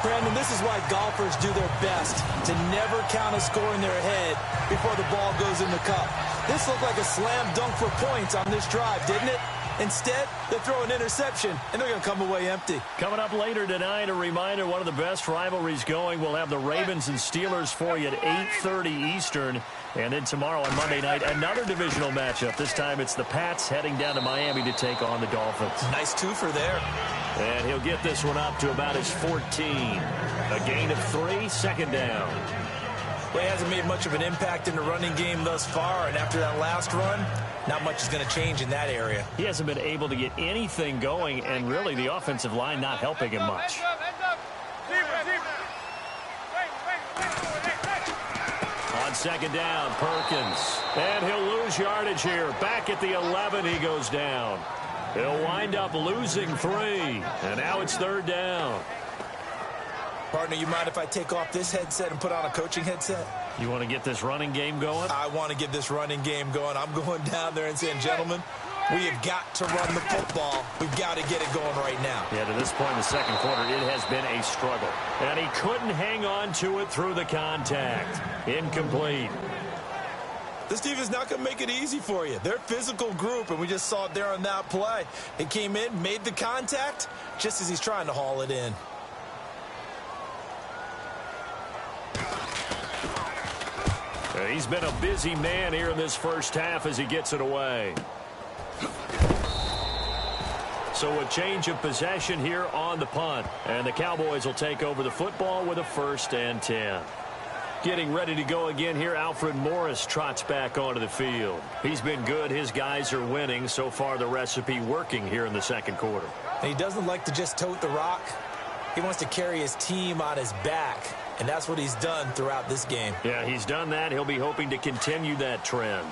Speaker 3: Brandon, this is why golfers do their best to never count a score in their head before the ball goes in the cup. This looked like a slam dunk for points on this drive, didn't it? Instead, they throw an interception, and they're going to come away empty.
Speaker 2: Coming up later tonight, a reminder, one of the best rivalries going. We'll have the Ravens and Steelers for you at 8:30 Eastern. And then tomorrow on Monday night, another divisional matchup. This time it's the Pats heading down to Miami to take on the Dolphins.
Speaker 3: Nice twofer there.
Speaker 2: And he'll get this one up to about his 14. A gain of 3, second down.
Speaker 3: Well, he hasn't made much of an impact in the running game thus far, and after that last run, not much is going to change in that area. He
Speaker 2: hasn't been able to get anything going, and really the offensive line not helping him much. On second down, Perkins. And he'll lose yardage here. Back at the 11, he goes down. He'll wind up losing 3. And now it's third down.
Speaker 3: Partner, you mind if I take off this headset and put on a coaching headset?
Speaker 2: You want to get this running game going?
Speaker 3: I want to get this running game going. I'm going down there and saying, gentlemen, we have got to run the football. We've got to get it going right now.
Speaker 2: Yeah, to this point in the second quarter, it has been a struggle. And he couldn't hang on to it through the contact. Incomplete.
Speaker 3: This team is not going to make it easy for you. They're a physical group, and we just saw it there on that play. He came in, made the contact, just as he's trying to haul it in.
Speaker 2: He's been a busy man here in this first half as he gets it away. So a change of possession here on the punt. And the Cowboys will take over the football with a 1st and 10. Getting ready to go again here, Alfred Morris trots back onto the field. He's been good. His guys are winning. So far, the recipe working here in the second quarter.
Speaker 3: And he doesn't like to just tote the rock. He wants to carry his team on his back. And that's what he's done throughout this game.
Speaker 2: Yeah, he's done that. He'll be hoping to continue that trend.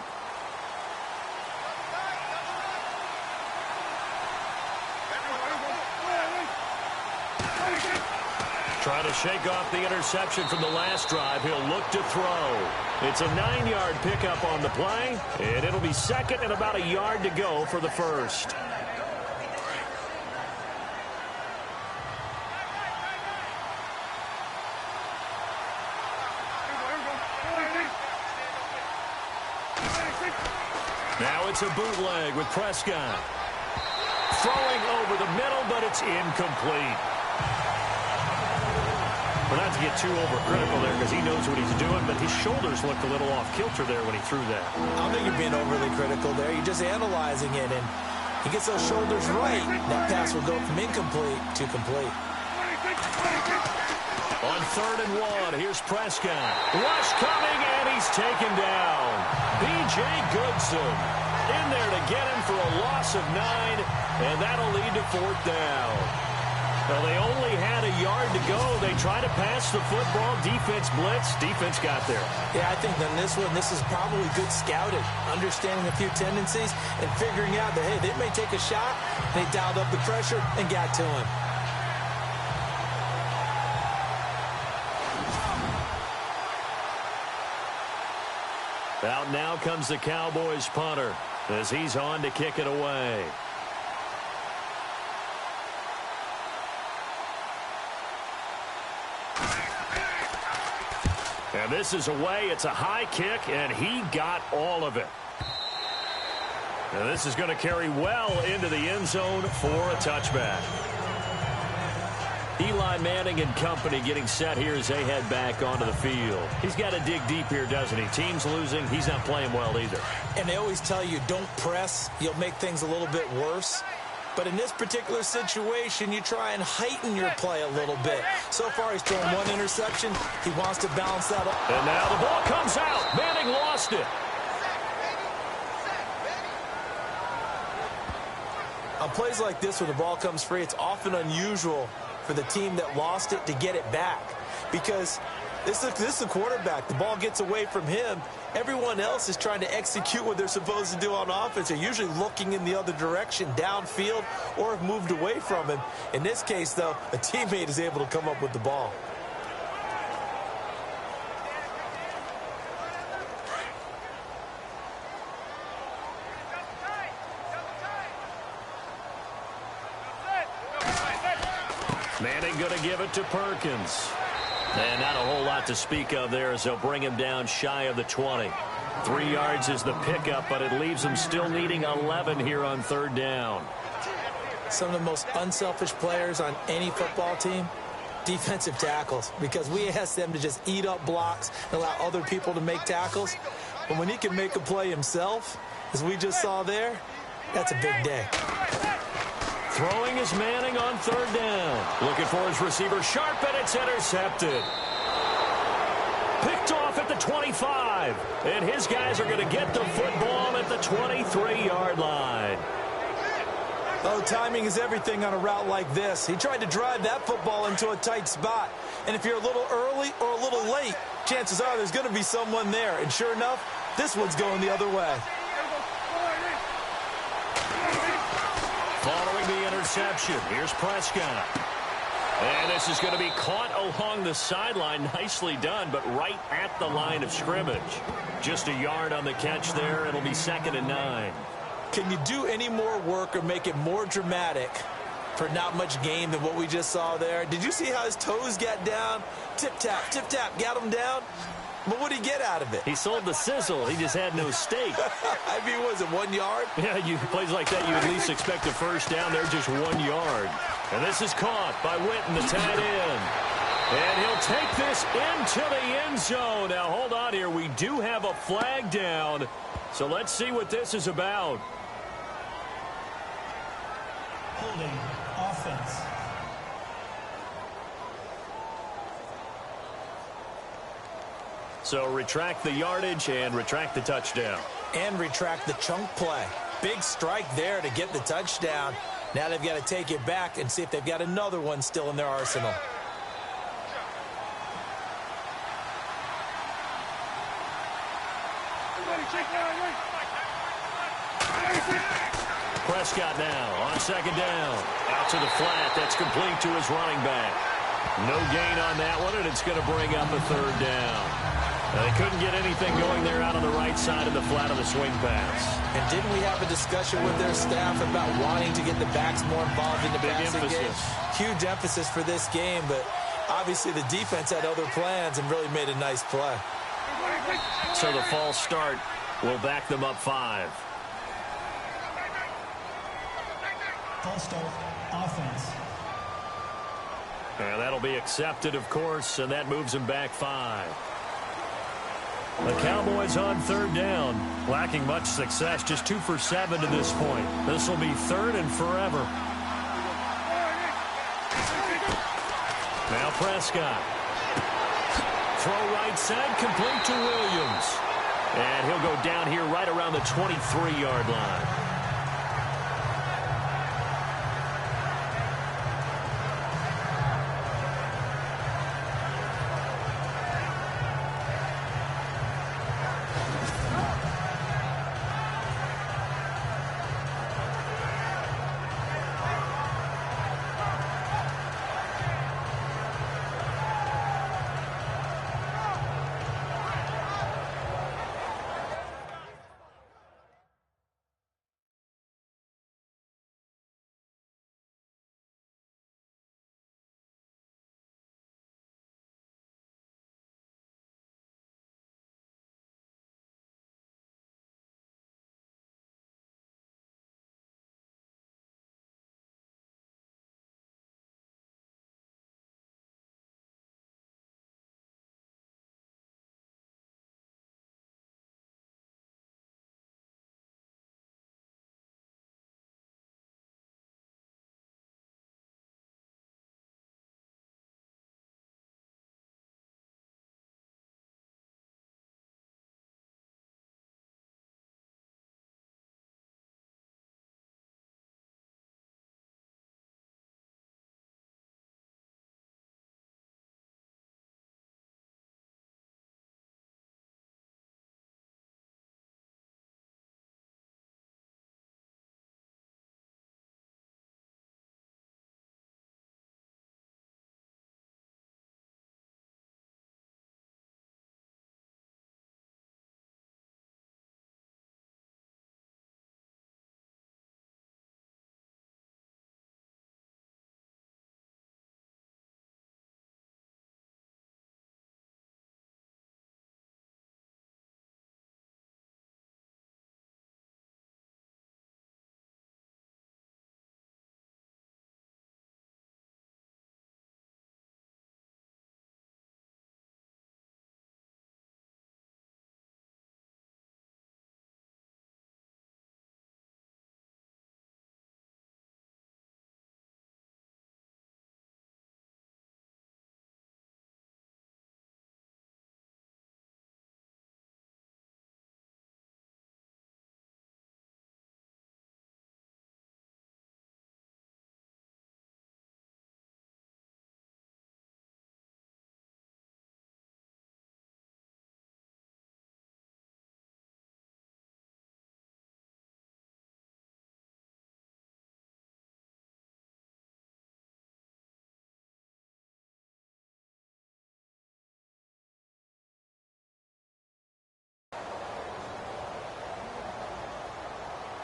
Speaker 2: Trying to shake off the interception from the last drive. He'll look to throw. It's a 9-yard pickup on the play, and it'll be second and about a yard to go for the first. Now it's a bootleg with Prescott. Throwing over the middle, but it's incomplete. Well, not to get too overcritical there because he knows what he's doing, but his shoulders looked a little off kilter there when he threw that.
Speaker 3: I don't think you're being overly critical there. You're just analyzing it, and he gets those shoulders right. That pass will go from incomplete to complete.
Speaker 2: On 3rd and 1, here's Prescott. Rush coming, and he's taken down. B.J. Goodson in there to get him for a loss of 9, and that'll lead to 4th down. Well, they only had a yard to go. They tried to pass the football. Defense blitz. Defense got there.
Speaker 3: Yeah, I think on this one, this is probably good scouting, understanding a few tendencies, and figuring out that, hey, they may take a shot. They dialed up the pressure and got to him.
Speaker 2: Out now comes the Cowboys punter as he's on to kick it away. And this is away. It's a high kick, and he got all of it. And this is going to carry well into the end zone for a touchback. Eli Manning and company getting set here as they head back onto the field. He's got to dig deep here, doesn't he? Team's losing. He's not playing well either.
Speaker 3: And they always tell you, don't press. You'll make things a little bit worse. But in this particular situation, you try and heighten your play a little bit. So far, he's thrown 1 interception. He wants to balance that up.
Speaker 2: And now the ball comes out. Manning lost it.
Speaker 3: On plays like this where the ball comes free, it's often unusual for the team that lost it to get it back. Because this is the quarterback. The ball gets away from him. Everyone else is trying to execute what they're supposed to do on offense. They're usually looking in the other direction, downfield, or have moved away from him. In this case, though, a teammate is able to come up with the ball.
Speaker 2: Manning going to give it to Perkins. And not a whole lot to speak of there as they'll bring him down shy of the 20. 3 yards is the pickup, but it leaves them still needing 11 here on 3rd down.
Speaker 3: Some of the most unselfish players on any football team, defensive tackles, because we ask them to just eat up blocks and allow other people to make tackles. But when he can make a play himself, as we just saw there, that's a big day.
Speaker 2: Throwing is Manning on 3rd down. Looking for his receiver sharp, and it's intercepted. Picked off at the 25. And his guys are going to get the football at the 23-yard line.
Speaker 3: Oh, timing is everything on a route like this. He tried to drive that football into a tight spot. And if you're a little early or a little late, chances are there's going to be someone there. And sure enough, this one's going the other way.
Speaker 2: Following the interception, here's Prescott. And this is going to be caught along the sideline. Nicely done, but right at the line of scrimmage. Just a yard on the catch there. It'll be 2nd and 9.
Speaker 3: Can you do any more work or make it more dramatic for not much gain than what we just saw there? Did you see how his toes got down? Tip-tap, got him down. But what did he get out of it?
Speaker 2: He sold the sizzle. He just had no steak.
Speaker 3: I mean, was it 1 yard?
Speaker 2: Yeah, plays like that, you at least expect a first down. They're just 1 yard. And this is caught by Witten, the tight end. And he'll take this into the end zone. Now, hold on here. We do have a flag down. So let's see what this is about.
Speaker 4: Holding offense.
Speaker 2: So retract the yardage and retract the touchdown.
Speaker 3: And retract the chunk play. Big strike there to get the touchdown. Now they've got to take it back and see if they've got another one still in their arsenal.
Speaker 2: Prescott now on 2nd down. Out to the flat. That's complete to his running back. No gain on that one, and it's going to bring up a 3rd down. They couldn't get anything going there out on the right side of the flat of the swing pass.
Speaker 3: And didn't we have a discussion with their staff about wanting to get the backs more involved in the passing game? Huge emphasis for this game, but obviously the defense had other plans and really made a nice play.
Speaker 2: So the false start will back them up 5.
Speaker 4: False start, offense.
Speaker 2: And that'll be accepted, of course, and that moves him back 5. The Cowboys on 3rd down, lacking much success, just 2 for 7 to this point. This will be 3rd and forever. Now Prescott. Throw right side, complete to Williams. And he'll go down here right around the 23-yard line.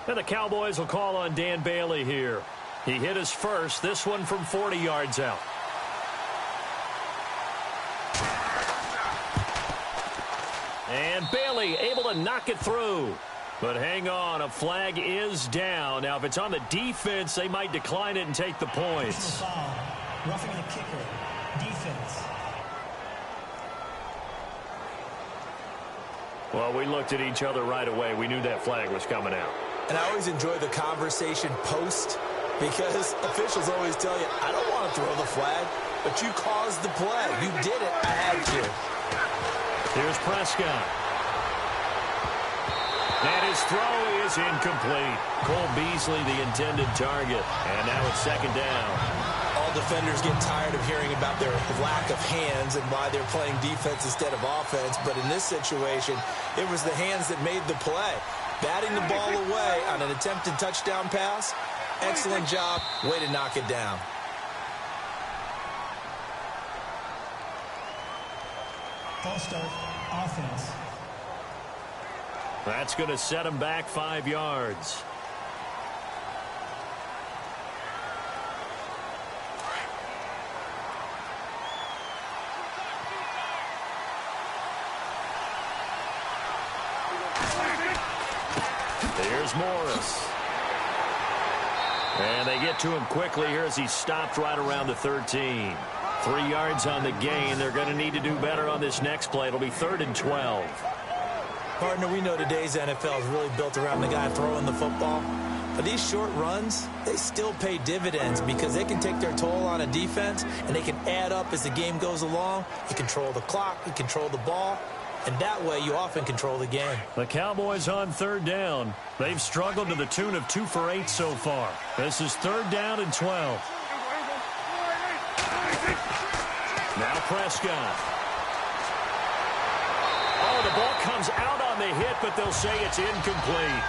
Speaker 2: And the Cowboys will call on Dan Bailey here. He hit his first, this one from 40 yards out. And Bailey able to knock it through. But hang on, a flag is down. Now, if it's on the defense, they might decline it and take the points.
Speaker 4: Foul. Roughing the kicker. Defense.
Speaker 2: Well, we looked at each other right away. We knew that flag was coming out.
Speaker 3: And I always enjoy the conversation post because officials always tell you, I don't want to throw the flag, but you caused the play. You did it. I had to.
Speaker 2: Here's Prescott. And his throw is incomplete. Cole Beasley, the intended target. And now it's 2nd down.
Speaker 3: All defenders get tired of hearing about their lack of hands and why they're playing defense instead of offense. But in this situation, it was the hands that made the play. Batting the ball away on an attempted touchdown pass. Excellent job. Way to knock it down.
Speaker 4: False start, offense.
Speaker 2: That's going to set him back 5 yards. Here's Morris. And they get to him quickly here as he stopped right around the 13. 3 yards on the gain. They're going to need to do better on this next play. It'll be 3rd and 12.
Speaker 3: Partner, we know today's NFL is really built around the guy throwing the football. But these short runs, they still pay dividends because they can take their toll on a defense, and they can add up as the game goes along. You control the clock, you control the ball, and that way you often control the game.
Speaker 2: The Cowboys on 3rd down. They've struggled to the tune of 2 for 8 so far. This is 3rd down and 12. Now Prescott. Oh, the ball comes out on the hit, but they'll say it's incomplete.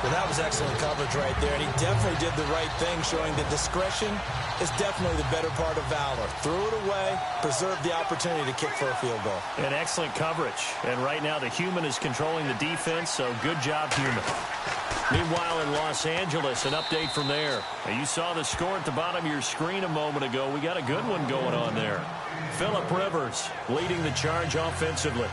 Speaker 3: Well, that was excellent coverage right there, and he definitely did the right thing, showing that discretion is definitely the better part of valor. Threw it away, preserved the opportunity to kick for a field goal.
Speaker 2: And excellent coverage. And right now the human is controlling the defense, so good job, human. Meanwhile, in Los Angeles, an update from there. Now, you saw the score at the bottom of your screen a moment ago. We got a good one going on there. Phillip Rivers leading the charge offensively.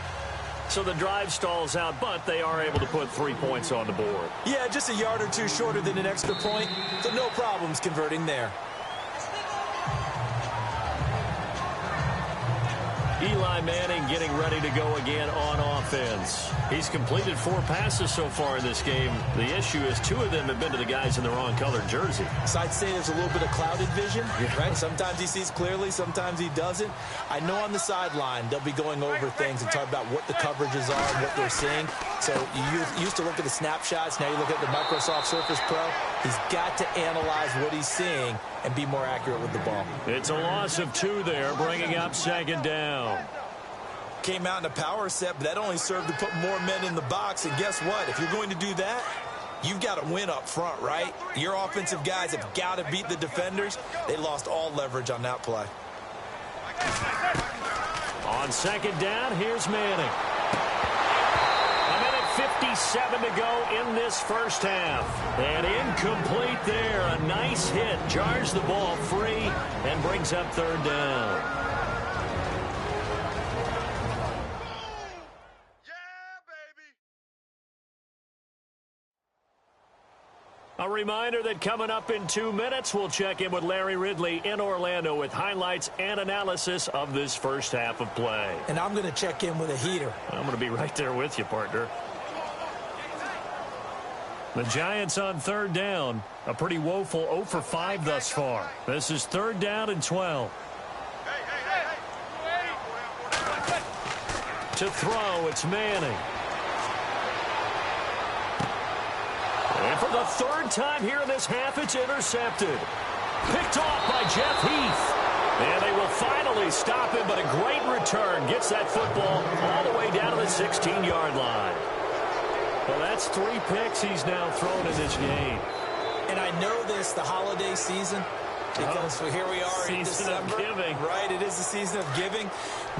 Speaker 2: So the drive stalls out, but they are able to put 3 points on the board.
Speaker 3: Yeah, just a yard or two shorter than an extra point, so no problems converting there.
Speaker 2: Eli Manning getting ready to go again on offense. He's completed 4 passes so far in this game. The issue is 2 of them have been to the guys in the wrong colored jersey.
Speaker 3: So I'd say there's a little bit of clouded vision, right? Sometimes he sees clearly, sometimes he doesn't. I know on the sideline they'll be going over things and talk about what the coverages are and what they're seeing. So you used to look at the snapshots, now you look at the Microsoft Surface Pro. He's got to analyze what he's seeing and be more accurate with the ball.
Speaker 2: It's a loss of 2 there, bringing up 2nd down.
Speaker 3: Came out in a power set, but that only served to put more men in the box. And guess what? If you're going to do that, you've got to win up front, right? Your offensive guys have got to beat the defenders. They lost all leverage on that play.
Speaker 2: On 2nd down, here's Manning. 57 to go in this first half. And incomplete there. A nice hit. Jars the ball free and brings up 3rd down. A reminder that coming up in 2 minutes, we'll check in with Larry Ridley in Orlando with highlights and analysis of this first half of play.
Speaker 3: And I'm going to check in with a heater.
Speaker 2: I'm going to be right there with you, partner. The Giants on 3rd down. A pretty woeful 0 for 5 thus far. This is 3rd down and 12. To throw, it's Manning. And for the 3rd time here in this half, it's intercepted. Picked off by Jeff Heath. And they will finally stop him, but a great return. Gets that football all the way down to the 16-yard line. Well, that's 3 picks he's now thrown in this game.
Speaker 3: And I know this, the holiday season, because here we are in December.
Speaker 2: Season of giving.
Speaker 3: Right, it is the season of giving.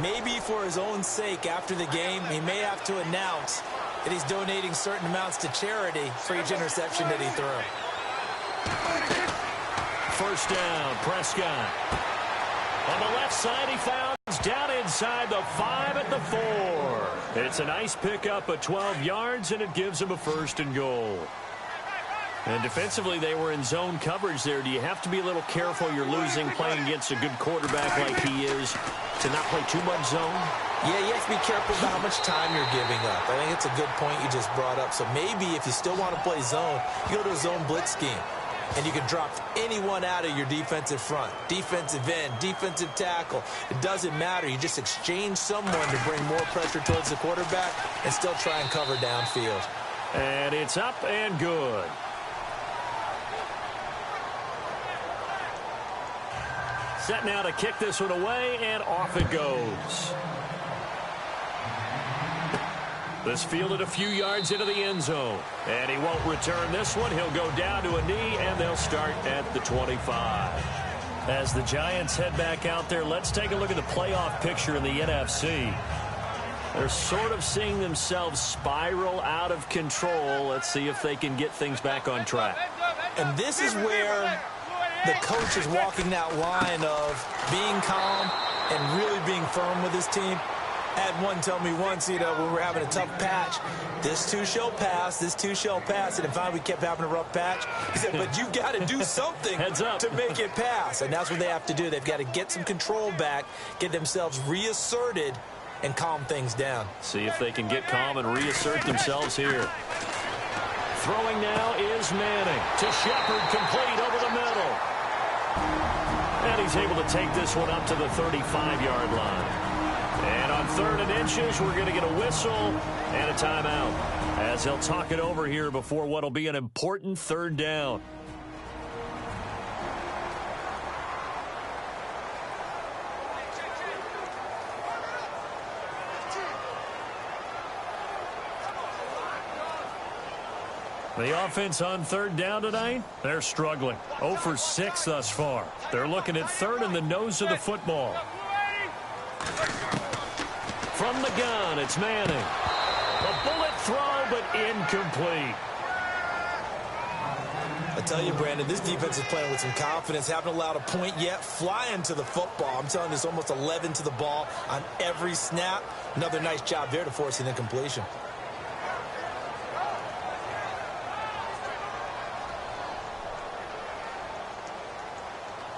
Speaker 3: Maybe for his own sake after the game, he may have to announce that he's donating certain amounts to charity for each interception that he threw.
Speaker 2: 1st down, Prescott. On the left side, he found down inside the 5 at the 4. It's a nice pickup of 12 yards, and it gives him a 1st and goal. And defensively, they were in zone coverage there. Do you have to be a little careful you're losing playing against a good quarterback like he is to not play too much zone?
Speaker 3: Yeah, you have to be careful about how much time you're giving up. I think it's a good point you just brought up. So maybe if you still want to play zone, you go to a zone blitz scheme. And you can drop anyone out of your defensive front. Defensive end, defensive tackle. It doesn't matter. You just exchange someone to bring more pressure towards the quarterback and still try and cover downfield.
Speaker 2: And it's up and good. Set now to kick this one away, and off it goes. This fielded a few yards into the end zone. And he won't return this one. He'll go down to a knee, and they'll start at the 25. As the Giants head back out there, let's take a look at the playoff picture in the NFC. They're sort of seeing themselves spiral out of control. Let's see if they can get things back on track.
Speaker 3: And this is where the coach is walking that line of being calm and really being firm with his team. Had one tell me once, when we're having a tough patch, this too shall pass, this too shall pass. And finally we kept having a rough patch. He said, but you've got to do something to make it pass. And that's what they have to do. They've got to get some control back, get themselves reasserted, and calm things down.
Speaker 2: See if they can get calm and reassert themselves here. Throwing now is Manning to Shepard, complete over the middle. And he's able to take this one up to the 35-yard line. And on 3rd and inches, we're going to get a whistle and a timeout as they'll talk it over here before what will be an important 3rd down. The offense on 3rd down tonight, they're struggling. 0 for 6 thus far. They're looking at 3rd in the nose of the football. From the gun, it's Manning. A bullet throw, but incomplete.
Speaker 3: I tell you, Brandon, this defense is playing with some confidence. Haven't allowed a point yet. Flying to the football. I'm telling you, it's almost 11 to the ball on every snap. Another nice job there to force an incompletion.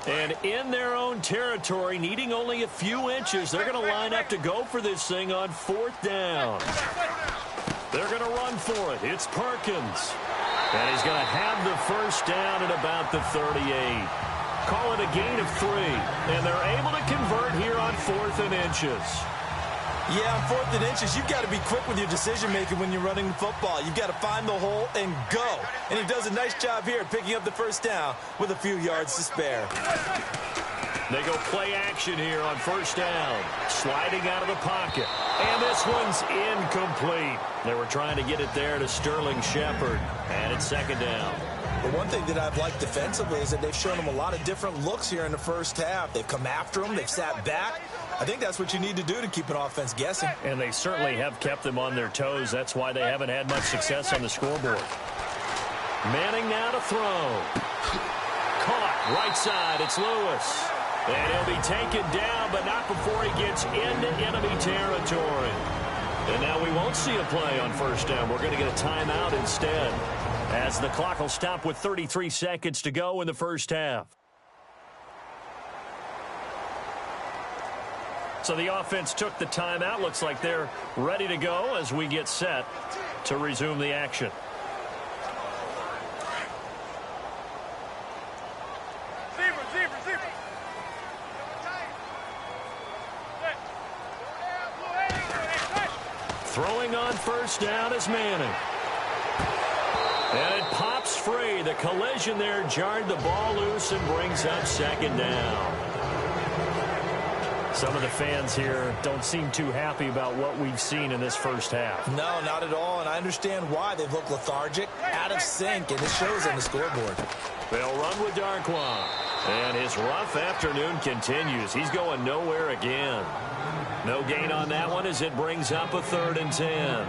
Speaker 2: And in their own territory, needing only a few inches, they're going to line up to go for this thing on 4th down. They're going to run for it. It's Perkins. And he's going to have the 1st down at about the 38. Call it a gain of 3. And they're able to convert here on 4th and inches.
Speaker 3: Yeah, on 4th and inches, you've got to be quick with your decision-making when you're running the football. You've got to find the hole and go. And he does a nice job here picking up the 1st down with a few yards to spare.
Speaker 2: They go play action here on 1st down. Sliding out of the pocket. And this one's incomplete. They were trying to get it there to Sterling Shepard. And it's 2nd down.
Speaker 3: The one thing that I've liked defensively is that they've shown them a lot of different looks here in the 1st half. They've come after them. They've sat back. I think that's what you need to do to keep an offense guessing.
Speaker 2: And they certainly have kept them on their toes. That's why they haven't had much success on the scoreboard. Manning now to throw. Caught right side. It's Lewis. And he'll be taken down, but not before he gets into enemy territory. And now we won't see a play on 1st down. We're going to get a timeout instead, as the clock will stop with 33 seconds to go in the 1st half. So the offense took the timeout. Looks like they're ready to go as we get set to resume the action. Throwing on 1st down is Manning. And it pops free. The collision there jarred the ball loose and brings up 2nd down. Some of the fans here don't seem too happy about what we've seen in this 1st half.
Speaker 3: No, not at all, and I understand why. They've looked lethargic, out of sync, and it shows on the scoreboard.
Speaker 2: They'll run with Darkwa. And his rough afternoon continues. He's going nowhere again. No gain on that one as it brings up a 3rd and 10.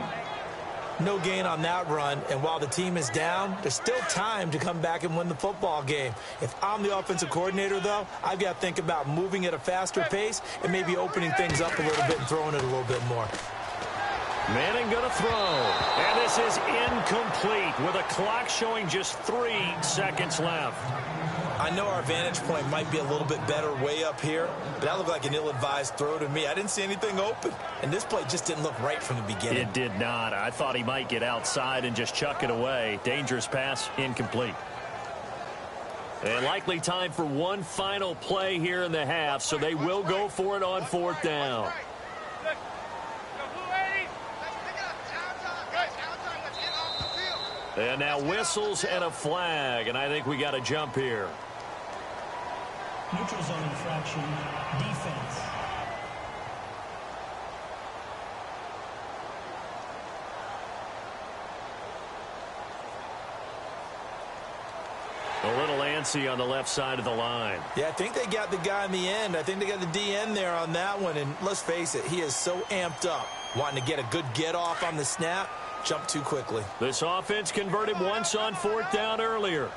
Speaker 3: No gain on that run, and while the team is down, there's still time to come back and win the football game. If I'm the offensive coordinator, though, I've got to think about moving at a faster pace and maybe opening things up a little bit and throwing it a little bit more.
Speaker 2: Manning going to throw. And this is incomplete with a clock showing just 3 seconds left.
Speaker 3: I know our vantage point might be a little bit better way up here, but that looked like an ill-advised throw to me. I didn't see anything open, and this play just didn't look right from the beginning.
Speaker 2: It did not. I thought he might get outside and just chuck it away. Dangerous pass, incomplete. And likely time for one final play here in the half, so they will go for it on 4th down. And now whistles and a flag, and I think we got to jump here.
Speaker 4: Neutral zone infraction, defense.
Speaker 2: A little antsy on the left side of the line.
Speaker 3: Yeah, I think they got the guy in the end. I think they got the DN there on that one, and let's face it, he is so amped up, wanting to get a good get-off on the snap, jump too quickly.
Speaker 2: This offense converted once on 4th down earlier.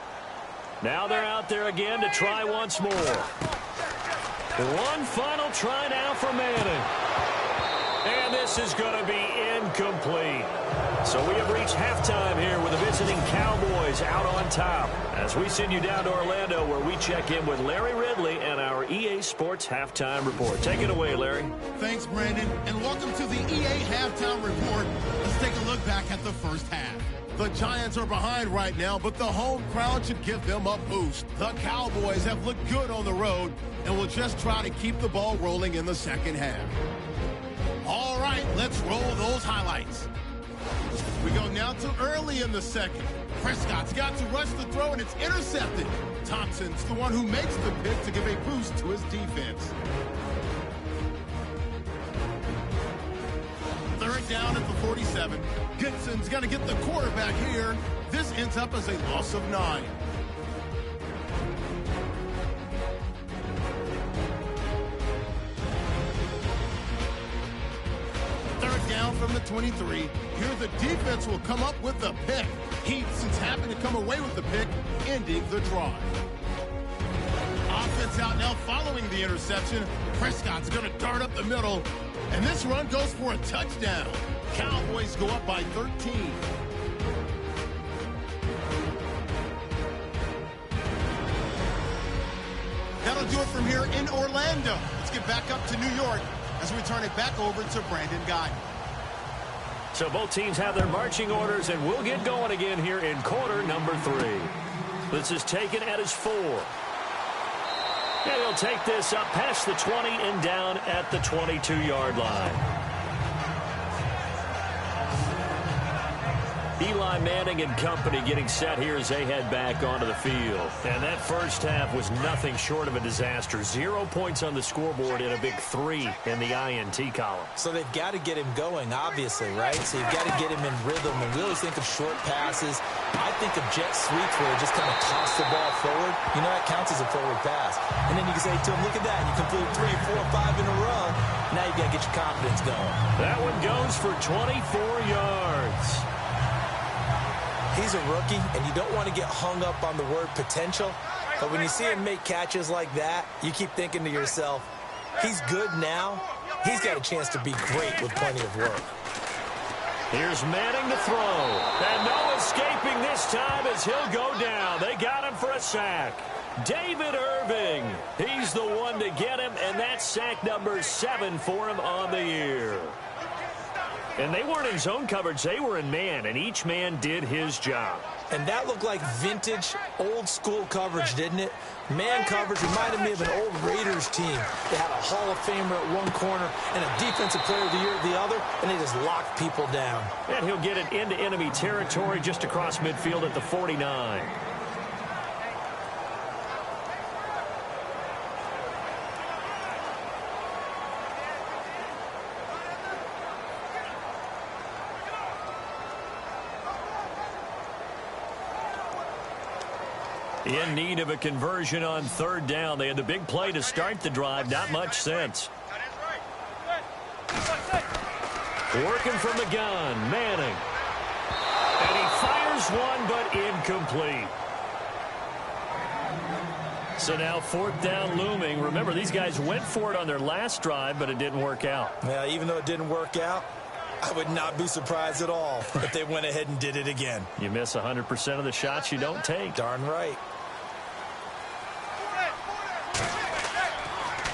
Speaker 2: Now they're out there again to try once more. One final try now for Manning. And this is going to be incomplete. So we have reached halftime here with the visiting Cowboys out on top. As we send you down to Orlando, where we check in with Larry Ridley and our EA Sports Halftime Report. Take it away, Larry.
Speaker 1: Thanks, Brandon, and welcome to the EA Halftime Report. Let's take a look back at the first half. The Giants are behind right now, but the home crowd should give them a boost. The Cowboys have looked good on the road and will just try to keep the ball rolling in the second half. All right, let's roll those highlights. We go now to early in the second. Prescott's got to rush the throw, and it's intercepted. Thompson's the one who makes the pick to give a boost to his defense. Third down at the 47. Gibson's got to get the quarterback here. This ends up as a loss of 9. Third down from the 23. Here the defense will come up with the pick. Heathson's happy to come away with the pick, ending the drive. Offense out now following the interception. Prescott's going to dart up the middle. And this run goes for a touchdown. Cowboys go up by 13. That'll do it from here in Orlando. Let's get back up to New York as we turn it back over to Brandon Guy.
Speaker 2: So both teams have their marching orders, and we'll get going again here in quarter number 3. This is taken at his 4. And he'll take this up past the 20 and down at the 22-yard line. Eli Manning and company getting set here as they head back onto the field. And that first half was nothing short of a disaster. 0 points on the scoreboard and a big 3 in the INT column.
Speaker 3: So they've got to get him going, obviously, right? So you've got to get him in rhythm. And we always think of short passes. I think of jet sweeps where they just kind of toss the ball forward. You know, that counts as a forward pass. And then you can say to him, look at that. You complete 3, 4, 5 in a row. Now you've got to get your confidence going.
Speaker 2: That one goes for 24 yards.
Speaker 3: He's a rookie, and you don't want to get hung up on the word potential. But when you see him make catches like that, you keep thinking to yourself, he's good now. He's got a chance to be great with plenty of work.
Speaker 2: Here's Manning to throw. And no escaping this time as he'll go down. They got him for a sack. David Irving. He's the one to get him, and that's sack number 7 for him on the year. And they weren't in zone coverage. They were in man, and each man did his job.
Speaker 3: And that looked like vintage, old-school coverage, didn't it? Man coverage reminded me of an old Raiders team. They had a Hall of Famer at one corner and a Defensive Player of the Year at the other, and they just locked people down.
Speaker 2: And he'll get it into enemy territory just across midfield at the 49. In need of a conversion on third down. They had the big play to start the drive. Not much sense. Working from the gun, Manning. And he fires one, but incomplete. So now fourth down looming. Remember, these guys went for it on their last drive, but it didn't work out.
Speaker 3: Yeah, even though it didn't work out, I would not be surprised at all if they went ahead and did it again.
Speaker 2: You miss 100% of the shots you don't take.
Speaker 3: Darn right.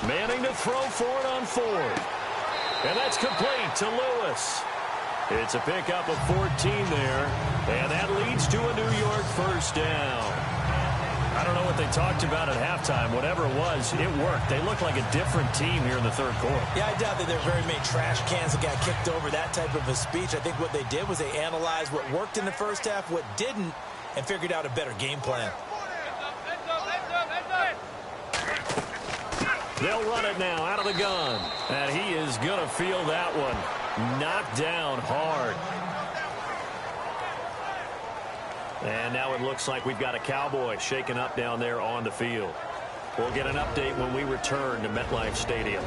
Speaker 2: Manning to throw for it on 4th. And that's complete to Lewis. It's a pickup of 14 there. And that leads to a New York first down. I don't know what they talked about at halftime. Whatever it was, it worked. They looked like a different team here in the third quarter.
Speaker 3: Yeah, I doubt that there were very many trash cans that got kicked over, that type of a speech. I think what they did was they analyzed what worked in the first half, what didn't, and figured out a better game plan.
Speaker 2: They'll run it now out of the gun. And he is going to feel that one. Knocked down hard. And now it looks like we've got a Cowboy shaken up down there on the field. We'll get an update when we return to MetLife Stadium.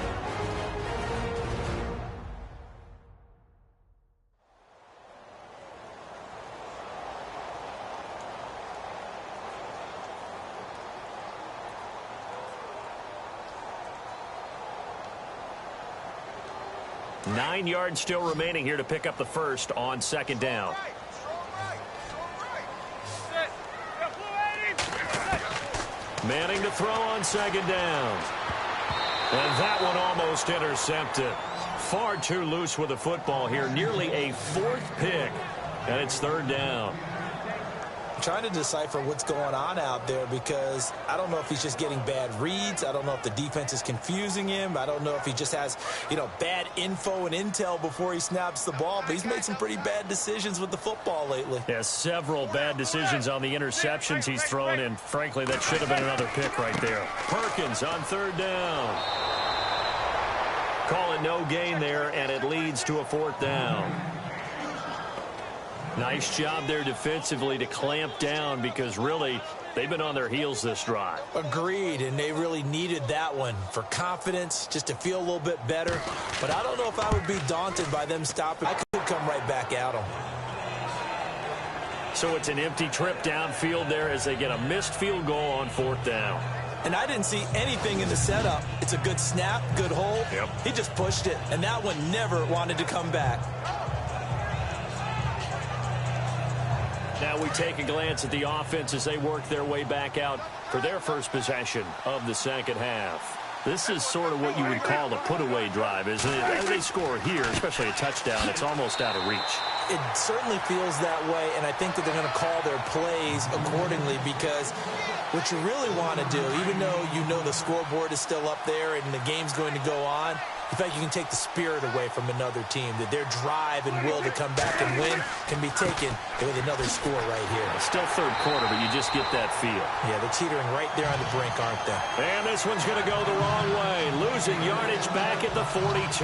Speaker 2: 9 yards still remaining here to pick up the first on second down. Manning to throw on second down. And that one almost intercepted. Far too loose with the football here. Nearly a 4th pick. And it's third down.
Speaker 3: I'm trying to decipher what's going on out there because I don't know if he's just getting bad reads. I don't know if the defense is confusing him. I don't know if he just has, bad info and intel before he snaps the ball. But he's made some pretty bad decisions with the football lately.
Speaker 2: Yeah, several bad decisions on the interceptions he's thrown in. Frankly, that should have been another pick right there. Perkins on third down. Call it no gain there, and it leads to a 4th down. Nice job there defensively to clamp down because really they've been on their heels this drive.
Speaker 3: Agreed, and they really needed that one for confidence, just to feel a little bit better. But I don't know if I would be daunted by them stopping. I could come right back at them.
Speaker 2: So it's an empty trip downfield there as they get a missed field goal on 4th down.
Speaker 3: And I didn't see anything in the setup. It's a good snap, good hold.
Speaker 2: Yep.
Speaker 3: He just pushed it, and that one never wanted to come back.
Speaker 2: Now we take a glance at the offense as they work their way back out for their first possession of the second half. This is sort of what you would call a put-away drive, isn't it? As they score here, especially a touchdown, it's almost out of reach.
Speaker 3: It certainly feels that way, and I think that they're going to call their plays accordingly because what you really want to do, even though you know the scoreboard is still up there and the game's going to go on, in fact, you can take the spirit away from another team, that their drive and will to come back and win can be taken with another score right here.
Speaker 2: Still third quarter, but you just get that feel.
Speaker 3: Yeah, they're teetering right there on the brink, aren't they?
Speaker 2: And this one's going to go the wrong way. Losing yardage back at the 42.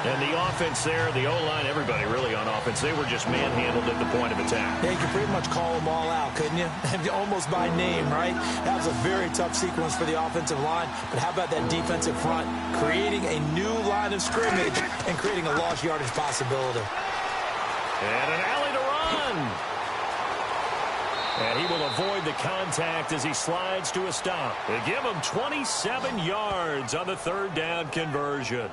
Speaker 2: And the offense there, the O-line, everybody really on offense, they were just manhandled at the point of attack.
Speaker 3: Yeah, you could pretty much call them all out, couldn't you? Almost by name, right? That was a very tough sequence for the offensive line. But how about that defensive front? Creating a new line of scrimmage and creating a lost yardage possibility.
Speaker 2: And an alley to run. And he will avoid the contact as he slides to a stop. They give him 27 yards on the third down conversion.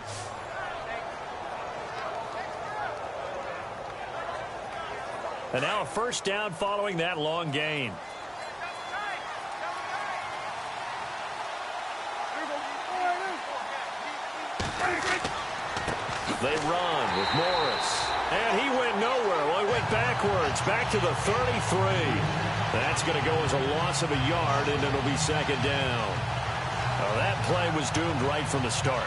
Speaker 2: And now a first down following that long gain. They run with Morris. And he went nowhere. Well, he went backwards, back to the 33. That's going to go as a loss of a yard, and it'll be second down. Well, that play was doomed right from the start.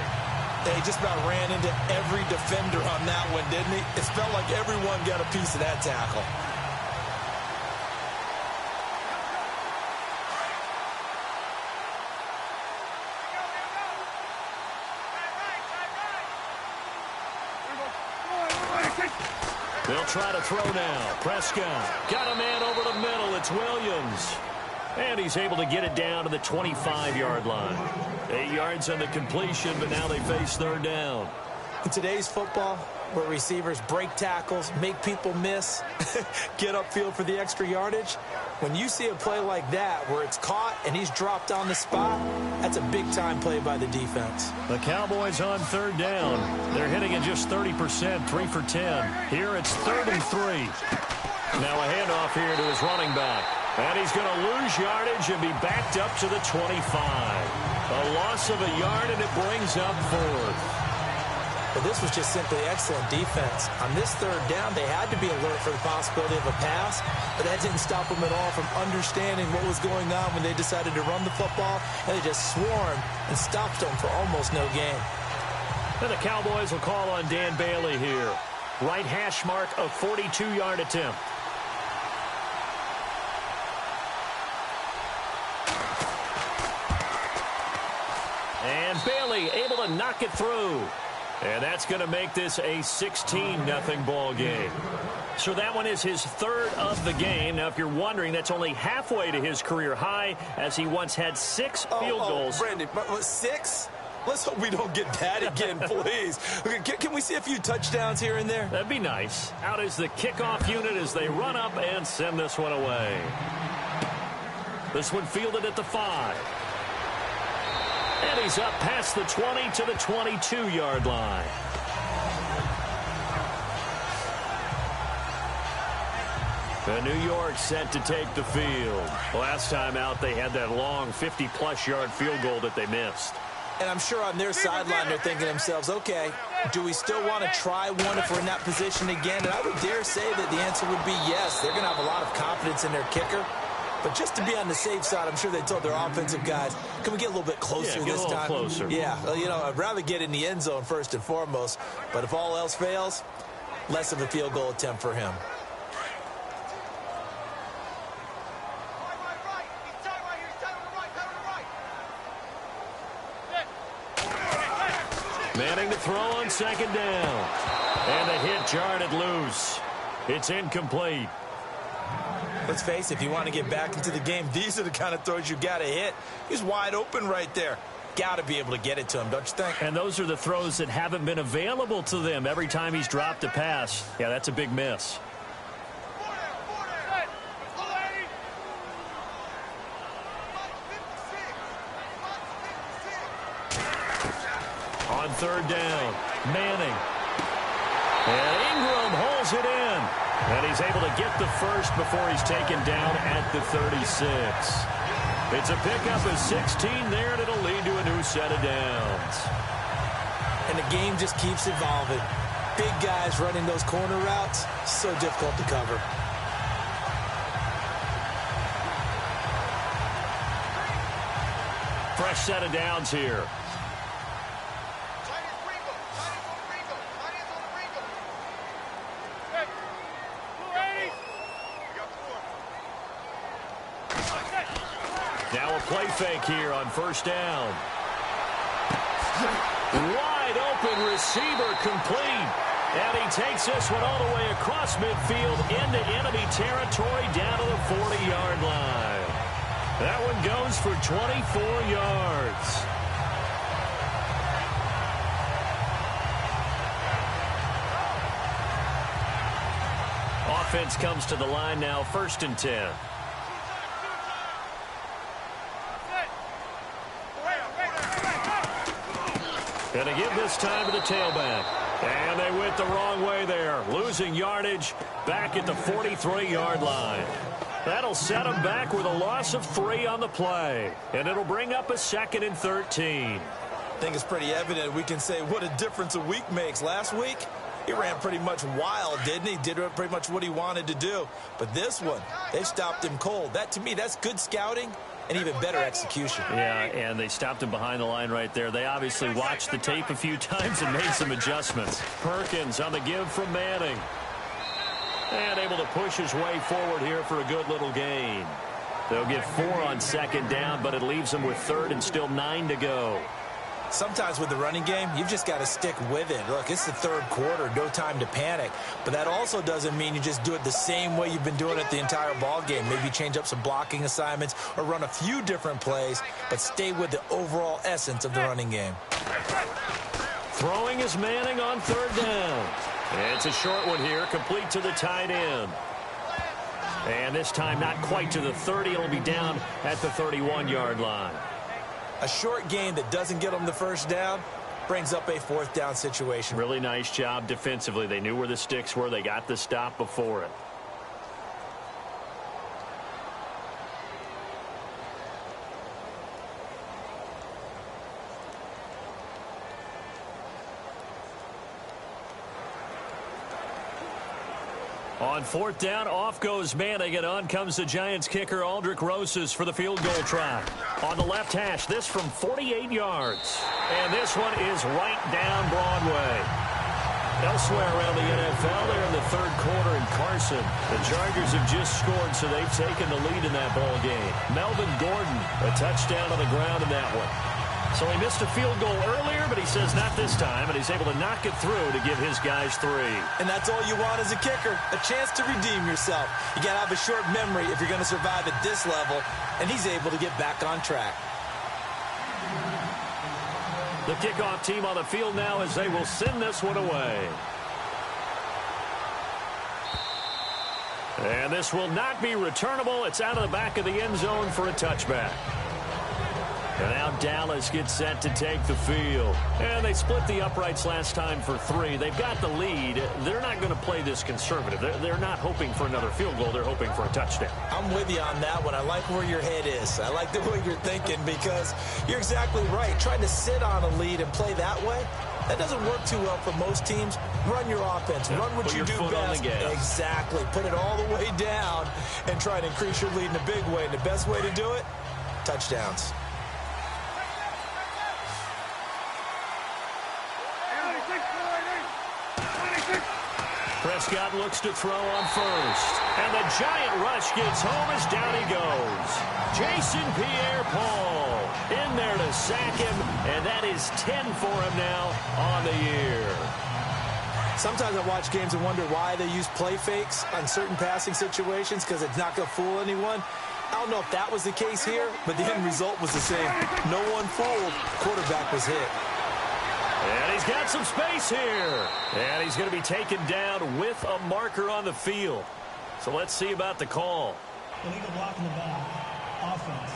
Speaker 3: He just about ran into every defender on that one, didn't he? It felt like everyone got a piece of that tackle.
Speaker 2: They'll try to throw now. Prescott got a man over the middle. It's Williams. And he's able to get it down to the 25-yard line. 8 yards on the completion, but now they face third down.
Speaker 3: In today's football, where receivers break tackles, make people miss, get upfield for the extra yardage, when you see a play like that where it's caught and he's dropped on the spot, that's a big-time play by the defense.
Speaker 2: The Cowboys on third down. They're hitting at just 30%, 3 for 10. Here it's 3rd and 3. Now a handoff here to his running back. And he's going to lose yardage and be backed up to the 25. A loss of a yard, and it brings up 4th.
Speaker 3: But this was just simply excellent defense. On this third down, they had to be alert for the possibility of a pass, but that didn't stop them at all from understanding what was going on when they decided to run the football, and they just swarmed and stopped them for almost no gain.
Speaker 2: And the Cowboys will call on Dan Bailey here. Right hash mark, a 42-yard attempt. And Bailey able to knock it through. And that's going to make this a 16-0 ball game. So that one is his 3rd of the game. Now, if you're wondering, that's only halfway to his career high, as he once had 6 field goals.
Speaker 3: Brandon, 6? Let's hope we don't get that again, please. Can we see a few touchdowns here and there?
Speaker 2: That'd be nice. Out is the kickoff unit as they run up and send this one away. This one fielded at the 5. And he's up past the 20 to the 22-yard line. The New York set to take the field. Last time out, they had that long 50-plus yard field goal that they missed.
Speaker 3: And I'm sure on their sideline, they're thinking to themselves, okay, do we still want to try one if we're in that position again? And I would dare say that the answer would be yes. They're going to have a lot of confidence in their kicker. But just to be on the safe side, I'm sure they told their offensive guys, can we get a little bit closer this time?
Speaker 2: Closer.
Speaker 3: Yeah, well, you know, I'd rather get in the end zone first and foremost. But if all else fails, less of a field goal attempt for him.
Speaker 2: Manning to throw on second down. And the hit jarred it loose. It's incomplete.
Speaker 3: Let's face it, if you want to get back into the game, these are the kind of throws you got to hit. He's wide open right there. Got to be able to get it to him, don't you think?
Speaker 2: And those are the throws that haven't been available to them every time he's dropped a pass. Yeah, that's a big miss. On third down, Manning. And Ingram holds it in. And he's able to get the first before he's taken down at the 36. It's a pickup of 16 there, and it'll lead to a new set of downs.
Speaker 3: And the game just keeps evolving. Big guys running those corner routes, so difficult to cover.
Speaker 2: Fresh set of downs here. Now a play fake here on first down. Wide open receiver complete. And he takes this one all the way across midfield into enemy territory down to the 40-yard line. That one goes for 24 yards. Offense comes to the line now, 1st and 10. Going to give this time to the tailback. And they went the wrong way there. Losing yardage back at the 43-yard line. That'll set them back with a loss of 3 on the play. And it'll bring up a 2nd and 13.
Speaker 3: I think it's pretty evident. We can say what a difference a week makes. Last week, he ran pretty much wild, didn't he? Did pretty much what he wanted to do. But this one, they stopped him cold. That, to me, that's good scouting and even better execution.
Speaker 2: Yeah, and they stopped him behind the line right there. They obviously watched the tape a few times and made some adjustments. Perkins on the give from Manning. And able to push his way forward here for a good little gain. They'll get 4 on second down, but it leaves them with 3rd and still 9 to go.
Speaker 3: Sometimes with the running game, you've just got to stick with it. Look, it's the 3rd quarter, no time to panic. But that also doesn't mean you just do it the same way you've been doing it the entire ball game. Maybe change up some blocking assignments or run a few different plays, but stay with the overall essence of the running game.
Speaker 2: Throwing is Manning on 3rd down. It's a short one here, complete to the tight end. And this time not quite to the 30. It'll be down at the 31-yard line.
Speaker 3: A short gain that doesn't get them the first down brings up a 4th down situation.
Speaker 2: Really nice job defensively. They knew where the sticks were. They got the stop before it. On 4th down, off goes Manning, and on comes the Giants kicker, Aldrich Rosas, for the field goal try. On the left hash, this from 48 yards. And this one is right down Broadway. Elsewhere around the NFL, they're in the 3rd quarter in Carson. The Chargers have just scored, so they've taken the lead in that ball game. Melvin Gordon, a touchdown on the ground in that one. So he missed a field goal earlier, but he says not this time, and he's able to knock it through to give his guys 3.
Speaker 3: And that's all you want as a kicker, a chance to redeem yourself. You got to have a short memory if you're going to survive at this level, and he's able to get back on track.
Speaker 2: The kickoff team on the field now as they will send this one away. And this will not be returnable. It's out of the back of the end zone for a touchback. And now Dallas gets set to take the field. And they split the uprights last time for 3. They've got the lead. They're not going to play this conservative. They're not hoping for another field goal. They're hoping for a touchdown.
Speaker 3: I'm with you on that one. I like where your head is. I like the way you're thinking because you're exactly right. Trying to sit on a lead and play that way, that doesn't work too well for most teams. Run your offense. Run what you do best. Exactly. Put it all the way down and try to increase your lead in a big way. And the best way to do it, touchdowns.
Speaker 2: Prescott looks to throw on first. And the giant rush gets home as down he goes. Jason Pierre-Paul in there to sack him, and that is 10 for him now on the year.
Speaker 3: Sometimes I watch games and wonder why they use play fakes on certain passing situations because it's not going to fool anyone. I don't know if that was the case here, but the end result was the same. No one fooled. Quarterback was hit.
Speaker 2: And he's got some space here. And he's going to be taken down with a marker on the field. So let's see about the call.
Speaker 4: Illegal block in the back. Offense.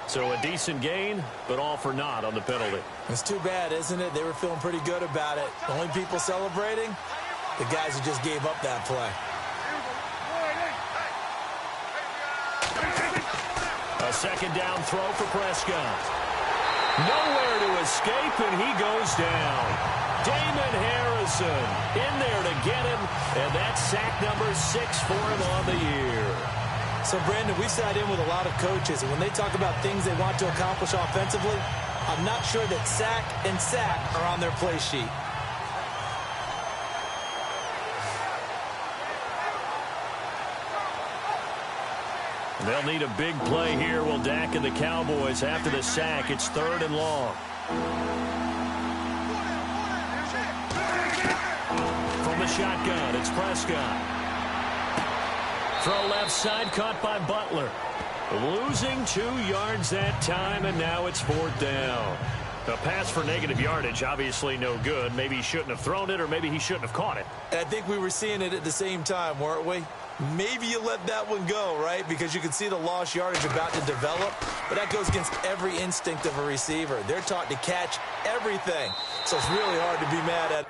Speaker 2: So a decent gain, but all for naught on the penalty.
Speaker 3: It's too bad, isn't it? They were feeling pretty good about it. The only people celebrating, the guys who just gave up that play.
Speaker 2: A second down throw for Prescott. Nowhere to escape, and he goes down. Damon Harrison in there to get him, and that's sack number 6 for him on the year.
Speaker 3: So, Brandon, we sat in with a lot of coaches, and when they talk about things they want to accomplish offensively, I'm not sure that sack and sack are on their play sheet.
Speaker 2: They'll need a big play here. Will Dak and the Cowboys after the sack. It's 3rd and long. From the shotgun, it's Prescott. Throw left side, caught by Butler. Losing 2 yards that time, and now it's 4th down. A pass for negative yardage, obviously no good. Maybe he shouldn't have thrown it, or maybe he shouldn't have caught it.
Speaker 3: And I think we were seeing it at the same time, weren't we? Maybe you let that one go, right? Because you can see the lost yardage about to develop. But that goes against every instinct of a receiver. They're taught to catch everything. So it's really hard to be mad at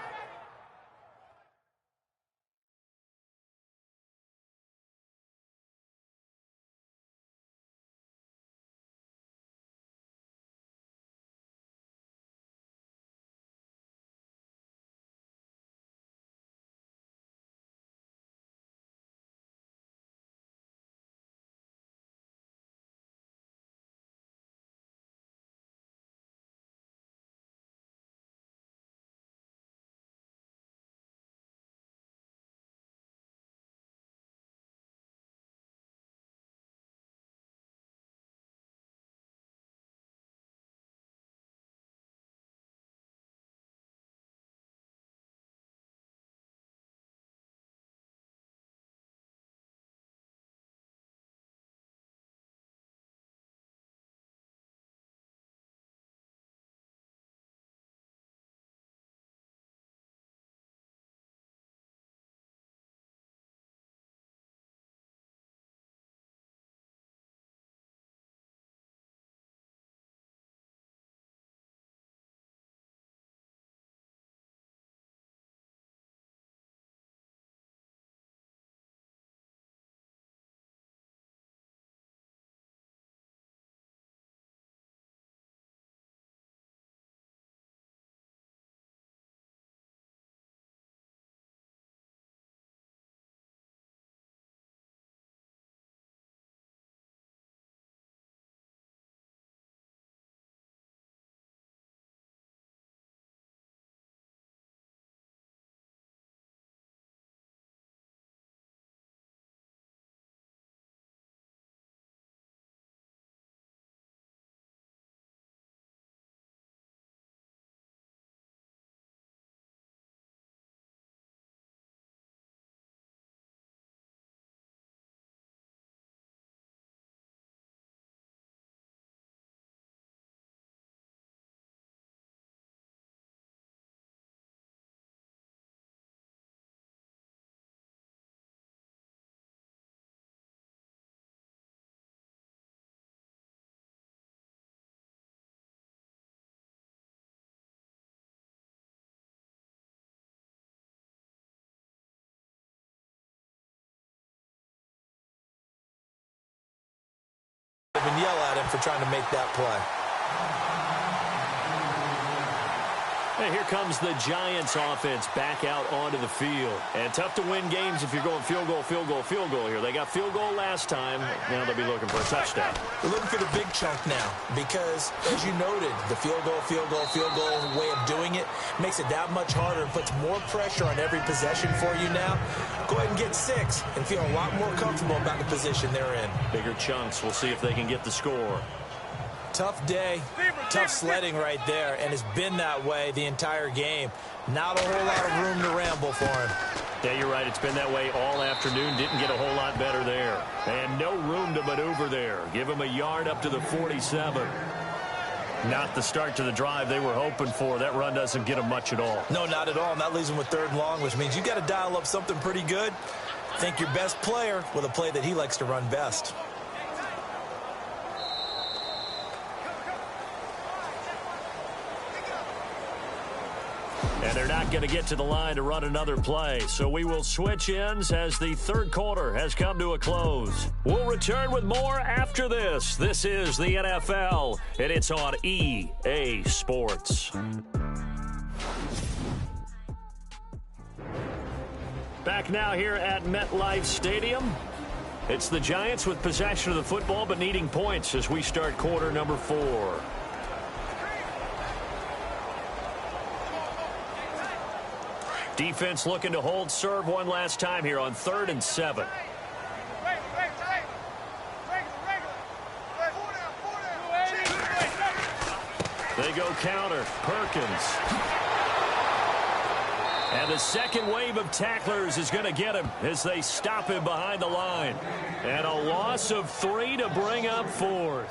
Speaker 3: for trying to make that play.
Speaker 2: And here comes the Giants offense back out onto the field. And tough to win games if you're going field goal, field goal, field goal here. They got field goal last time. Now they'll be looking for a touchdown.
Speaker 3: They're looking for the big chunk now because, as you noted, the field goal, field goal, field goal way of doing it makes it that much harder and puts more pressure on every possession for you now. Go ahead and get 6 and feel a lot more comfortable about the position they're in.
Speaker 2: Bigger chunks. We'll see if they can get the score.
Speaker 3: Tough day, tough sledding right there, and it's been that way the entire game. Not a whole lot of room to ramble for him.
Speaker 2: Yeah, you're right. It's been that way all afternoon. Didn't get a whole lot better there. And no room to maneuver there. Give him a yard up to the 47. Not the start to the drive they were hoping for. That run doesn't get them much at all.
Speaker 3: No, not at all. And that leaves them with 3rd and long, which means you got to dial up something pretty good. Think your best player with a play that he likes to run best.
Speaker 2: And they're not going to get to the line to run another play. So we will switch ends as the 3rd quarter has come to a close. We'll return with more after this. This is the NFL, and it's on EA Sports. Back now here at MetLife Stadium. It's the Giants with possession of the football but needing points as we start quarter number 4. Defense looking to hold serve one last time here on 3rd and 7. They go counter. Perkins. And the second wave of tacklers is going to get him as they stop him behind the line. And a loss of 3 to bring up 4th.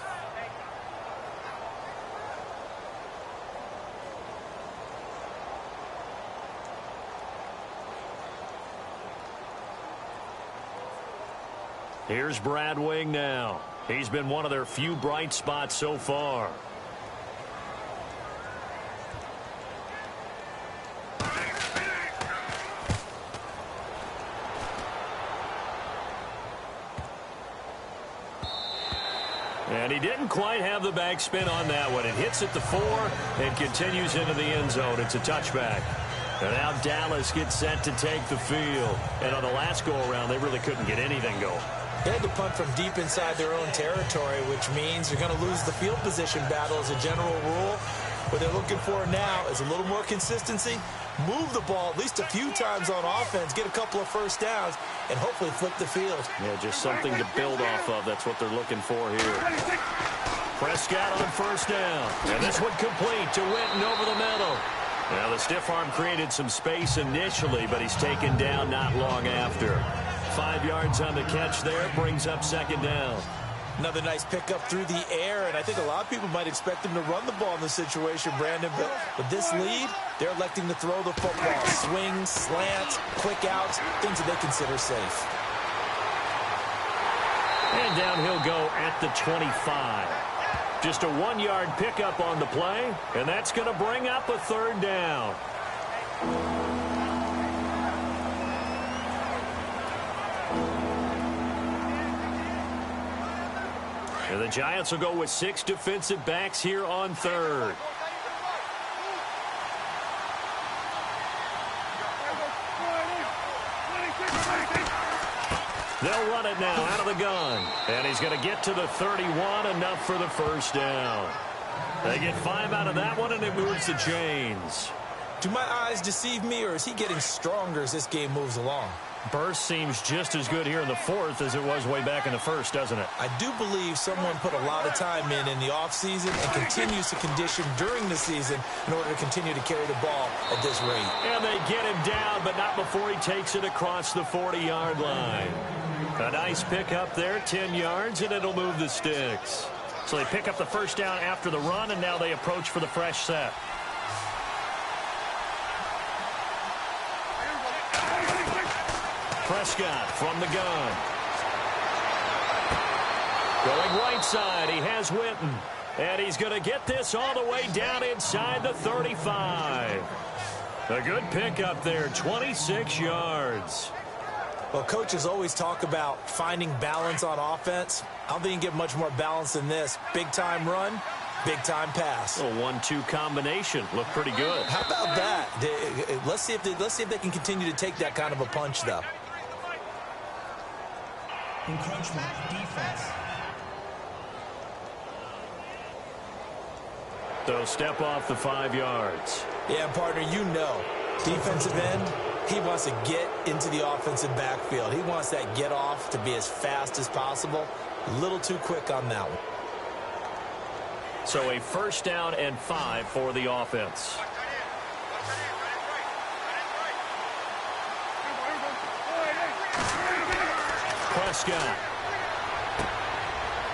Speaker 2: Here's Brad Wing now. He's been one of their few bright spots so far. And he didn't quite have the backspin on that one. It hits at the 4 and continues into the end zone. It's a touchback. And now Dallas gets set to take the field. And on the last go-around, they really couldn't get anything going.
Speaker 3: They had to punt from deep inside their own territory, which means you're going to lose the field position battle as a general rule. What they're looking for now is a little more consistency, move the ball at least a few times on offense, get a couple of first downs, and hopefully flip the field.
Speaker 2: Yeah, just something to build off of. That's what they're looking for here. Prescott on 1st down. And this one complete to Winton over the middle. Now, the stiff arm created some space initially, but he's taken down not long after. 5 yards on the catch there, brings up 2nd down.
Speaker 3: Another nice pickup through the air, and I think a lot of people might expect him to run the ball in this situation, Brandon. But with this lead, they're electing to throw the football. Swings, slants, quick outs, things that they consider safe.
Speaker 2: And down he'll go at the 25. Just a 1-yard pickup on the play, and that's going to bring up a 3rd down. And the Giants will go with 6 defensive backs here on 3rd. They'll run it now out of the gun. And he's going to get to the 31, enough for the 1st down. They get 5 out of that one, and it moves the chains.
Speaker 3: Do my eyes deceive me, or is he getting stronger as this game moves along?
Speaker 2: Burst seems just as good here in the 4th as it was way back in the 1st, doesn't it?
Speaker 3: I do believe someone put a lot of time in the offseason and continues to condition during the season in order to continue to carry the ball at this rate.
Speaker 2: And they get him down, but not before he takes it across the 40-yard line. A nice pickup there, 10 yards, and it'll move the sticks. So they pick up the 1st down after the run, and now they approach for the fresh set. Prescott from the gun. Going right side, he has Winton. And he's going to get this all the way down inside the 35. A good pickup there, 26 yards.
Speaker 3: Well, coaches always talk about finding balance on offense. I don't think you can get much more balance than this. Big-time run, big-time pass.
Speaker 2: A 1-2 combination. Looked pretty good.
Speaker 3: How about that? Let's see if they can continue to take that kind of a punch, though.
Speaker 4: Encroachment, defense.
Speaker 2: So step off the 5 yards.
Speaker 3: Yeah, partner, you know, defensive end, he wants to get into the offensive backfield. He wants that get off to be as fast as possible. A little too quick on that one.
Speaker 2: So a 1st down and 5 for the offense. Prescott.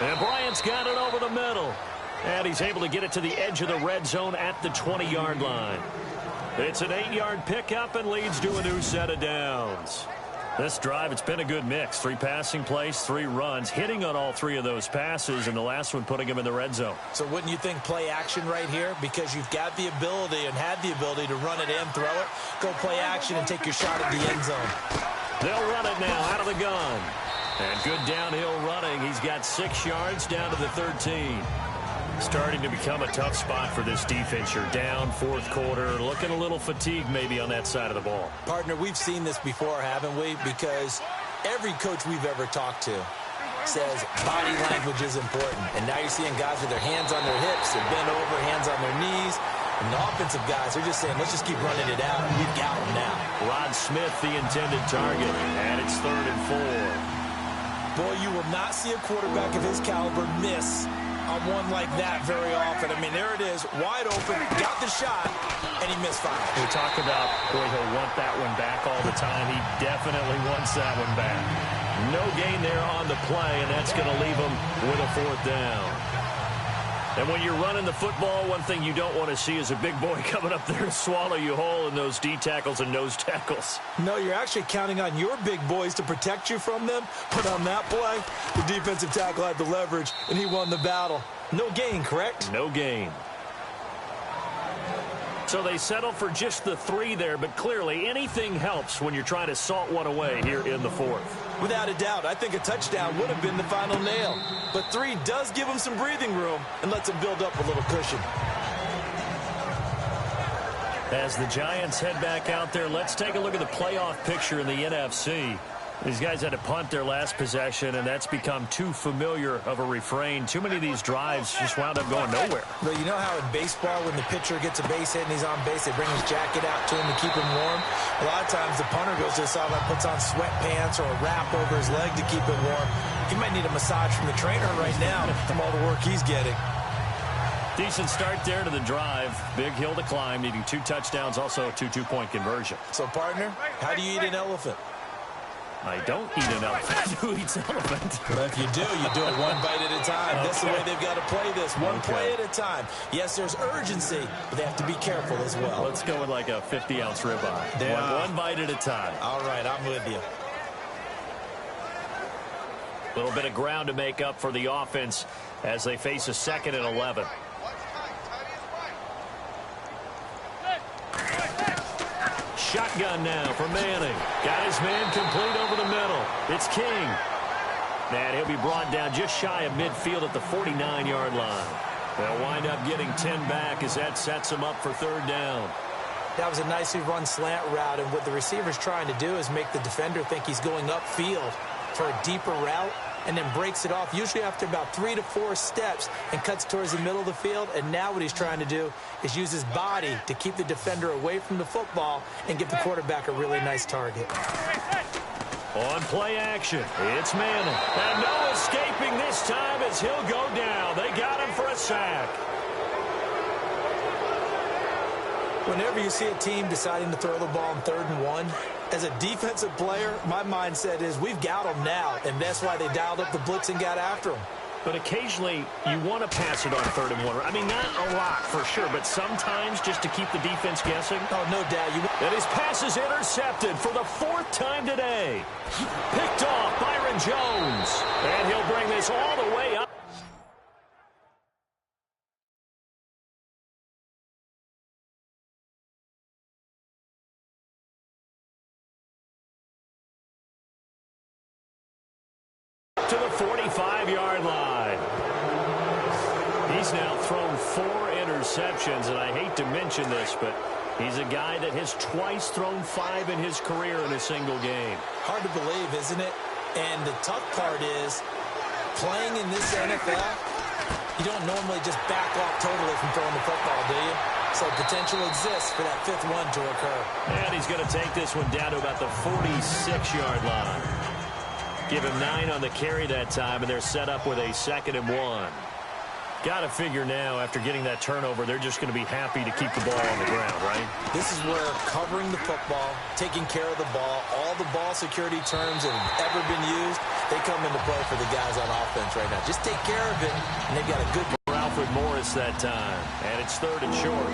Speaker 2: And Bryant's got it over the middle. And he's able to get it to the edge of the red zone at the 20-yard line. It's an 8-yard pickup and leads to a new set of downs. This drive, it's been a good mix. 3 passing plays, 3 runs, hitting on all 3 of those passes, and the last one putting him in the red zone.
Speaker 3: So wouldn't you think play action right here? Because you've got the ability and had the ability to run it and throw it. Go play action and take your shot at the end zone.
Speaker 2: They'll run it now out of the gun. And good downhill running. He's got 6 yards down to the 13. Starting to become a tough spot for this defense. You're down 4th quarter, looking a little fatigued maybe on that side of the ball.
Speaker 3: Partner, we've seen this before, haven't we? Because every coach we've ever talked to says body language is important. And now you're seeing guys with their hands on their hips, they're bent over, hands on their knees. And the offensive guys, they're just saying, let's just keep running it out. We've got them now.
Speaker 2: Rod Smith, the intended target, and it's 3rd and 4.
Speaker 3: Boy, you will not see a quarterback of his caliber miss on one like that very often. I mean, there it is, wide open, got the shot, and he missed 5.
Speaker 2: We talk about, boy, he'll want that one back all the time. He definitely wants that one back. No gain there on the play, and that's going to leave him with a 4th down. And when you're running the football, one thing you don't want to see is a big boy coming up there to swallow you whole in those D tackles and nose tackles.
Speaker 3: No, you're actually counting on your big boys to protect you from them. But on that play, the defensive tackle had the leverage, and he won the battle. No gain, correct?
Speaker 2: No gain. So they settle for just the 3 there, but clearly anything helps when you're trying to salt one away here in the 4th.
Speaker 3: Without a doubt, I think a touchdown would have been the final nail. But 3 does give him some breathing room and lets him build up a little cushion.
Speaker 2: As the Giants head back out there, let's take a look at the playoff picture in the NFC. These guys had to punt their last possession, and that's become too familiar of a refrain. Too many of these drives just wound up going nowhere.
Speaker 3: But you know how in baseball, when the pitcher gets a base hit and he's on base, they bring his jacket out to him to keep him warm? A lot of times the punter goes to the sideline, puts on sweatpants or a wrap over his leg to keep him warm. He might need a massage from the trainer right now from all the work he's getting.
Speaker 2: Decent start there to the drive. Big hill to climb, needing 2 touchdowns, also a 2 two-point conversion.
Speaker 3: So, partner, how do you eat an elephant?
Speaker 2: I don't eat an elephant. Who eats elephant?
Speaker 3: Well, if you do it 1 bite at a time.
Speaker 2: Okay.
Speaker 3: That's the way they've got to play this. One play at a time. Yes, there's urgency, but they have to be careful as well.
Speaker 2: Let's go with like a 50-ounce ribeye. One bite at a time.
Speaker 3: All right, I'm with you.
Speaker 2: A little bit of ground to make up for the offense as they face a 2nd and 11. Shotgun now for Manning. Got his man complete over the middle. It's King. And he'll be brought down just shy of midfield at the 49-yard line. They'll wind up getting 10 back as that sets him up for 3rd down.
Speaker 3: That was a nicely run slant route, and what the receiver's trying to do is make the defender think he's going upfield for a deeper route, and then breaks it off, usually after about 3 to 4 steps, and cuts towards the middle of the field. And now what he's trying to do is use his body to keep the defender away from the football and give the quarterback a really nice target.
Speaker 2: On play action, it's Manning. And no escaping this time as he'll go down. They got him for a sack.
Speaker 3: Whenever you see a team deciding to throw the ball on 3rd and 1, as a defensive player, my mindset is we've got them now, and that's why they dialed up the blitz and got after them.
Speaker 2: But occasionally, you want to pass it on 3rd and 1. I mean, not a lot for sure, but sometimes just to keep the defense guessing.
Speaker 3: Oh, no doubt.
Speaker 2: And his pass is intercepted for the 4th time today. Picked off Byron Jones. And he'll bring this all the way up. to the 45-yard line. He's now thrown 4 interceptions, and I hate to mention this, but he's a guy that has twice thrown 5 in his career in a single game.
Speaker 3: Hard to believe, isn't it? And the tough part is, playing in this NFL, you don't normally just back off totally from throwing the football, do you? So potential exists for that 5th one to occur.
Speaker 2: And he's going to take this one down to about the 46-yard line. Give him 9 on the carry that time, and they're set up with a 2nd and 1. Got to figure now, after getting that turnover, they're just going to be happy to keep the ball on the ground, right?
Speaker 3: This is where covering the football, taking care of the ball, all the ball security terms that have ever been used, they come into play for the guys on offense right now. Just take care of it, and they've got a good
Speaker 2: for Alfred Morris that time. And it's 3rd and short.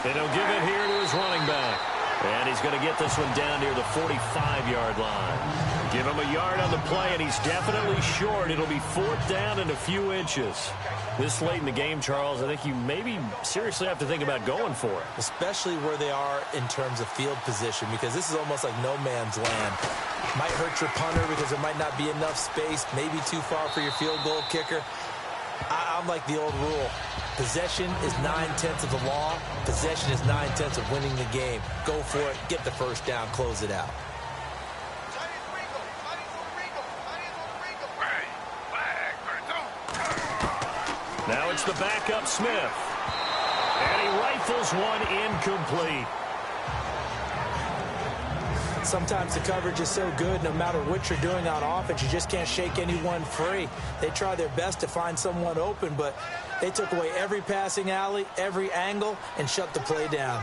Speaker 2: They don't give it here to his running back. And he's going to get this one down near the 45-yard line. Give him a yard on the play, and he's definitely short. It'll be 4th down and a few inches. This late in the game, Charles, I think you maybe seriously have to think about going for it.
Speaker 3: Especially where they are in terms of field position, because this is almost like no man's land. Might hurt your punter because there might not be enough space, maybe too far for your field goal kicker. I'm like the old rule. Possession is 9/10 of the law. Possession is 9/10 of winning the game. Go for it. Get the first down. Close it out.
Speaker 2: Now it's the backup Smith. And he rifles one incomplete.
Speaker 3: Sometimes the coverage is so good, no matter what you're doing on offense, you just can't shake anyone free. They try their best to find someone open, but they took away every passing alley, every angle, and shut the play down.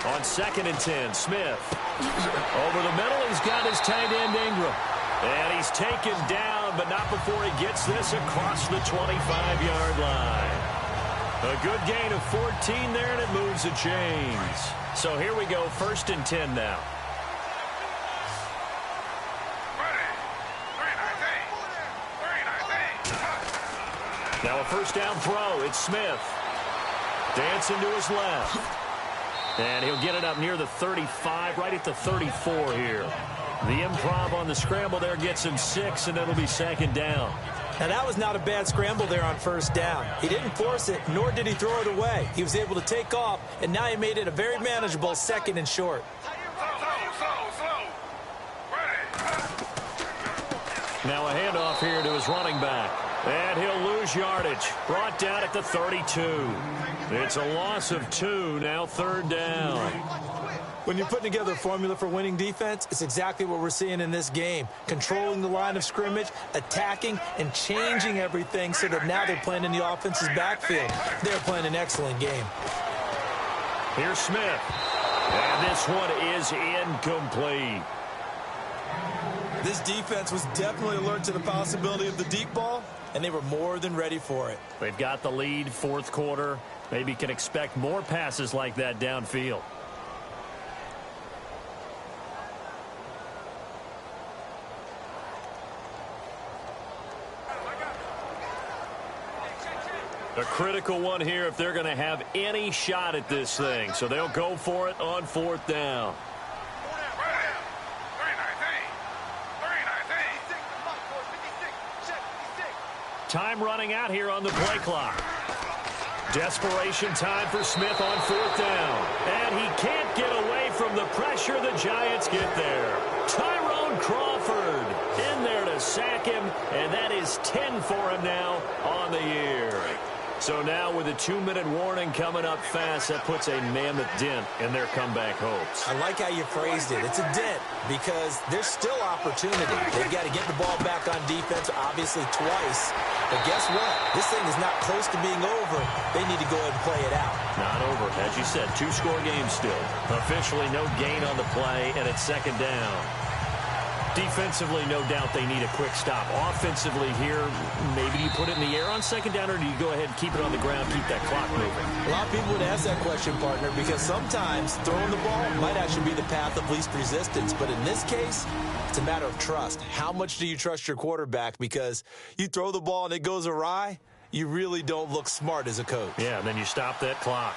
Speaker 2: On 2nd and 10, Smith. Over the middle, he's got his tight end Ingram. And he's taken down, but not before he gets this across the 25-yard line. A good gain of 14 there, and it moves the chains. So here we go, 1st and 10 now. Now a 1st down throw. It's Smith. Dancing to his left. And he'll get it up near the 35, right at the 34 here. The improv on the scramble there gets him 6, and it'll be 2nd down.
Speaker 3: Now, that was not a bad scramble there on 1st down. He didn't force it, nor did he throw it away. He was able to take off, and now he made it a very manageable 2nd and short.
Speaker 2: Now a handoff here to his running back. And he'll lose yardage. Brought down at the 32. It's a loss of 2, now 3rd down.
Speaker 3: When you're putting together a formula for winning defense, it's exactly what we're seeing in this game. Controlling the line of scrimmage, attacking, and changing everything so that now they're playing in the offense's backfield. They're playing an excellent game.
Speaker 2: Here's Smith. And this one is incomplete.
Speaker 3: This defense was definitely alert to the possibility of the deep ball, and they were more than ready for it.
Speaker 2: They've got the lead, 4th quarter. Maybe can expect more passes like that downfield. A critical one here if they're going to have any shot at this thing. So they'll go for it on 4th down. Time running out here on the play clock. Desperation time for Smith on 4th down. And he can't get away from the pressure. The Giants get there. Tyrone Crawford in there to sack him. And that is 10 for him now on the year. So now with a 2-minute warning coming up fast, that puts a mammoth dent in their comeback hopes.
Speaker 3: I like how you phrased it. It's a dent because there's still opportunity. They've got to get the ball back on defense, obviously twice. But guess what? This thing is not close to being over. They need to go ahead and play it out.
Speaker 2: Not over. As you said, 2-score game still. Officially no gain on the play, and it's 2nd down. Defensively, no doubt they need a quick stop. Offensively here, maybe you put it in the air on 2nd down, or do you go ahead and keep it on the ground, keep that clock moving?
Speaker 3: A lot of people would ask that question, partner, because sometimes throwing the ball might actually be the path of least resistance. But in this case, it's a matter of trust. How much do you trust your quarterback? Because you throw the ball and it goes awry, you really don't look smart as a coach.
Speaker 2: Yeah, and then you stop that clock.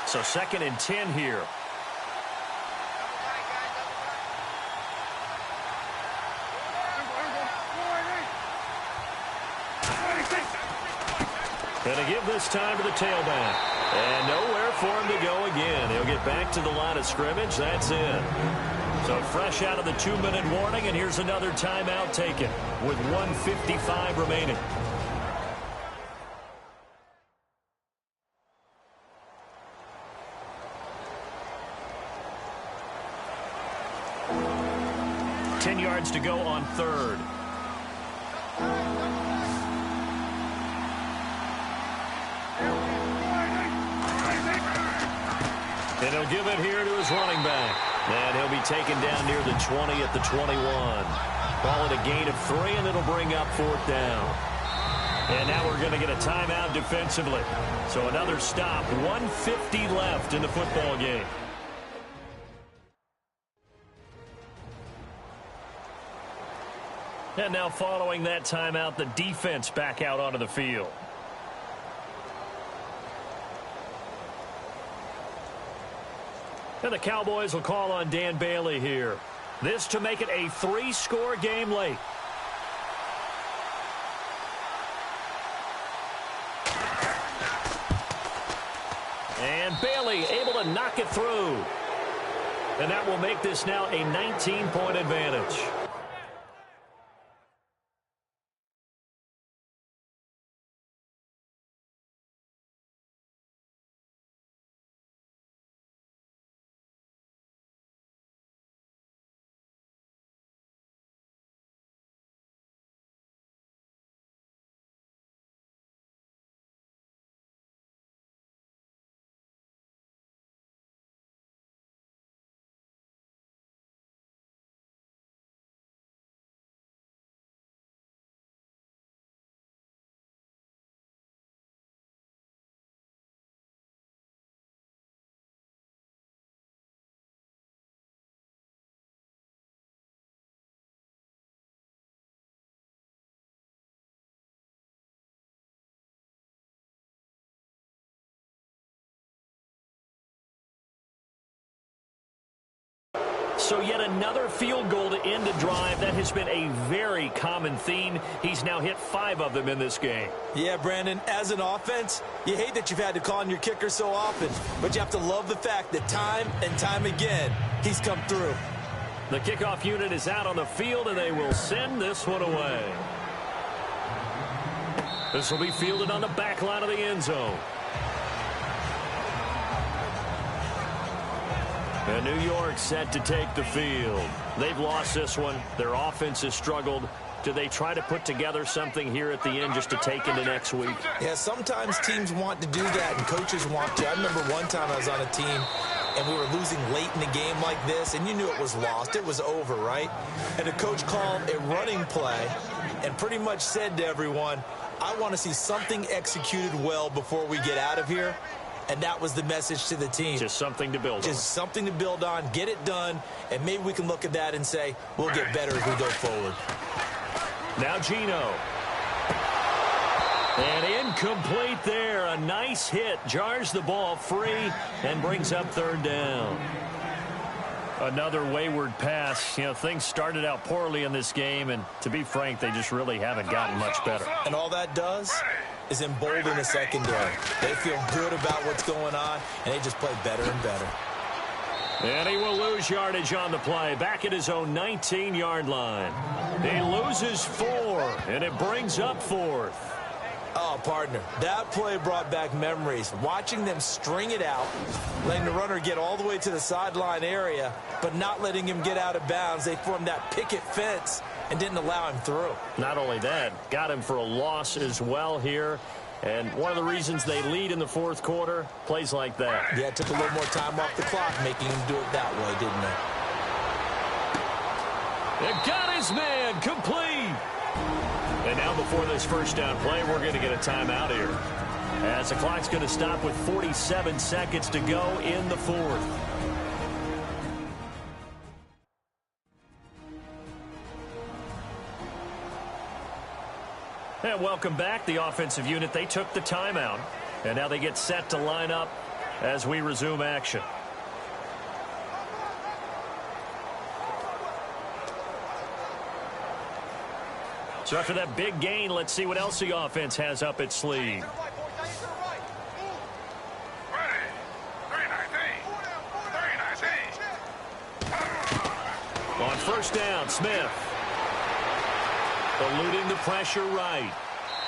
Speaker 2: So 2nd and 10 here. Going to give this time to the tailback. And nowhere for him to go again. He'll get back to the line of scrimmage. That's it. So fresh out of the 2-minute warning, and here's another timeout taken with 1:55 remaining. To go on 3rd. And he'll give it here to his running back. And he'll be taken down near the 20 at the 21. Call it a gain of 3, and it'll bring up 4th down. And now we're going to get a timeout defensively. So another stop. 1:50 left in the football game. And now following that timeout, the defense back out onto the field. And the Cowboys will call on Dan Bailey here. This to make it a 3-score game late. And Bailey able to knock it through. And that will make this now a 19-point advantage. So yet another field goal to end a drive. That has been a very common theme. He's now hit 5 of them in this game.
Speaker 3: Yeah, Brandon, as an offense, you hate that you've had to call on your kicker so often, but you have to love the fact that time and time again, he's come through.
Speaker 2: The kickoff unit is out on the field, and they will send this one away. This will be fielded on the back line of the end zone. And New York set to take the field. They've lost this one. Their offense has struggled. Do they try to put together something here at the end just to take into next week?
Speaker 3: Yeah, sometimes teams want to do that and coaches want to. I remember one time I was on a team and we were losing late in the game like this, and you knew it was lost. It was over, right? And the coach called a running play and pretty much said to everyone, I want to see something executed well before we get out of here. And that was the message to the team.
Speaker 2: Just something to build on.
Speaker 3: Just something to build on, get it done, and maybe we can look at that and say, we'll get better as we go forward.
Speaker 2: Now Gino. And incomplete there. A nice hit. Jars the ball free and brings up 3rd down. Another wayward pass. You know, things started out poorly in this game, and to be frank, they just really haven't gotten much better.
Speaker 3: And all that does is embolden the secondary. They feel good about what's going on, and they just play better and better.
Speaker 2: And he will lose yardage on the play, back at his own 19-yard line. He loses 4, and it brings up 4th.
Speaker 3: Oh, partner, that play brought back memories. Watching them string it out, letting the runner get all the way to the sideline area, but not letting him get out of bounds. They formed that picket fence and didn't allow him through.
Speaker 2: Not only that, got him for a loss as well here. And one of the reasons they lead in the 4th quarter, plays like that.
Speaker 3: Yeah, it took a little more time off the clock, making him do it that way, didn't it?
Speaker 2: It got his man complete. And now before this first down play, we're going to get a timeout here, as the clock's going to stop with 47 seconds to go in the 4th. And welcome back, the offensive unit. They took the timeout, and now they get set to line up as we resume action. So after that big gain, let's see what else the offense has up its sleeve. On first down, Smith. Eluding the pressure right.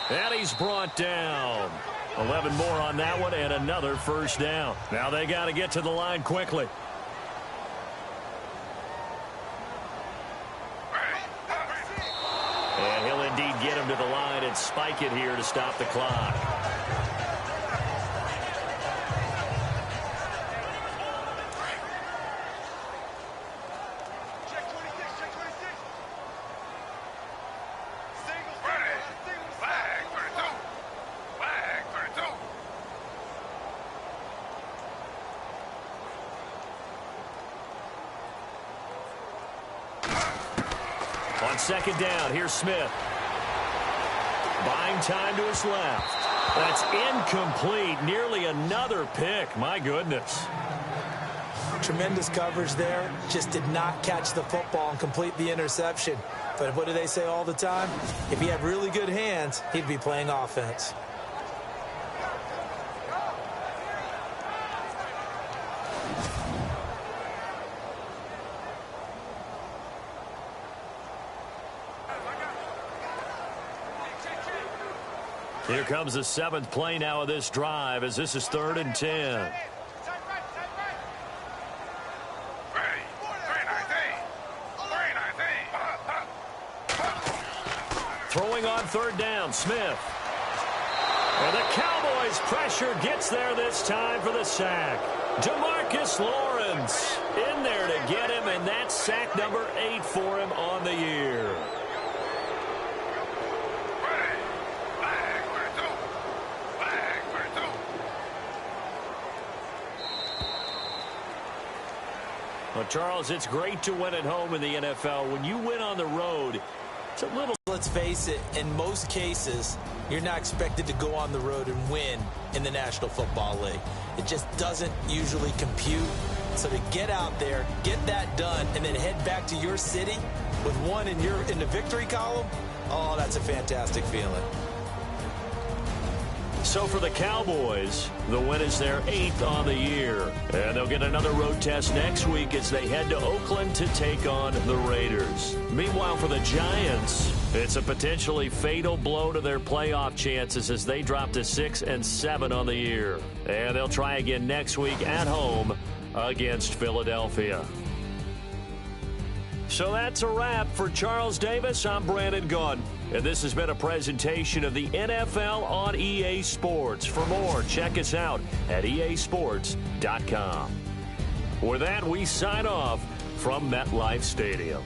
Speaker 2: And he's brought down. 11 more on that one and another first down. Now they got to get to the line quickly. And he'll indeed get him to the line and spike it here to stop the clock. On second down, here's Smith. Buying time to his left. That's incomplete. Nearly another pick. My goodness.
Speaker 3: Tremendous coverage there. Just did not catch the football and complete the interception. But what do they say all the time? If he had really good hands, he'd be playing offense.
Speaker 2: Here comes the seventh play now of this drive as this is 3rd and 10. Throwing on 3rd down, Smith. And the Cowboys pressure gets there this time for the sack. DeMarcus Lawrence in there to get him, and that's sack number 8 for him on the year. Well, Charles, it's great to win at home in the NFL. When you win on the road, it's a little...
Speaker 3: Let's face it, in most cases, you're not expected to go on the road and win in the National Football League. It just doesn't usually compute. So to get out there, get that done, and then head back to your city with one in the victory column, oh, that's a fantastic feeling.
Speaker 2: So for the Cowboys, the win is their 8th on the year. And they'll get another road test next week as they head to Oakland to take on the Raiders. Meanwhile, for the Giants, it's a potentially fatal blow to their playoff chances as they drop to 6 and 7 on the year. And they'll try again next week at home against Philadelphia. So that's a wrap. For Charles Davis, I'm Brandon Gunn. And this has been a presentation of the NFL on EA Sports. For more, check us out at easports.com. With that, we sign off from MetLife Stadium.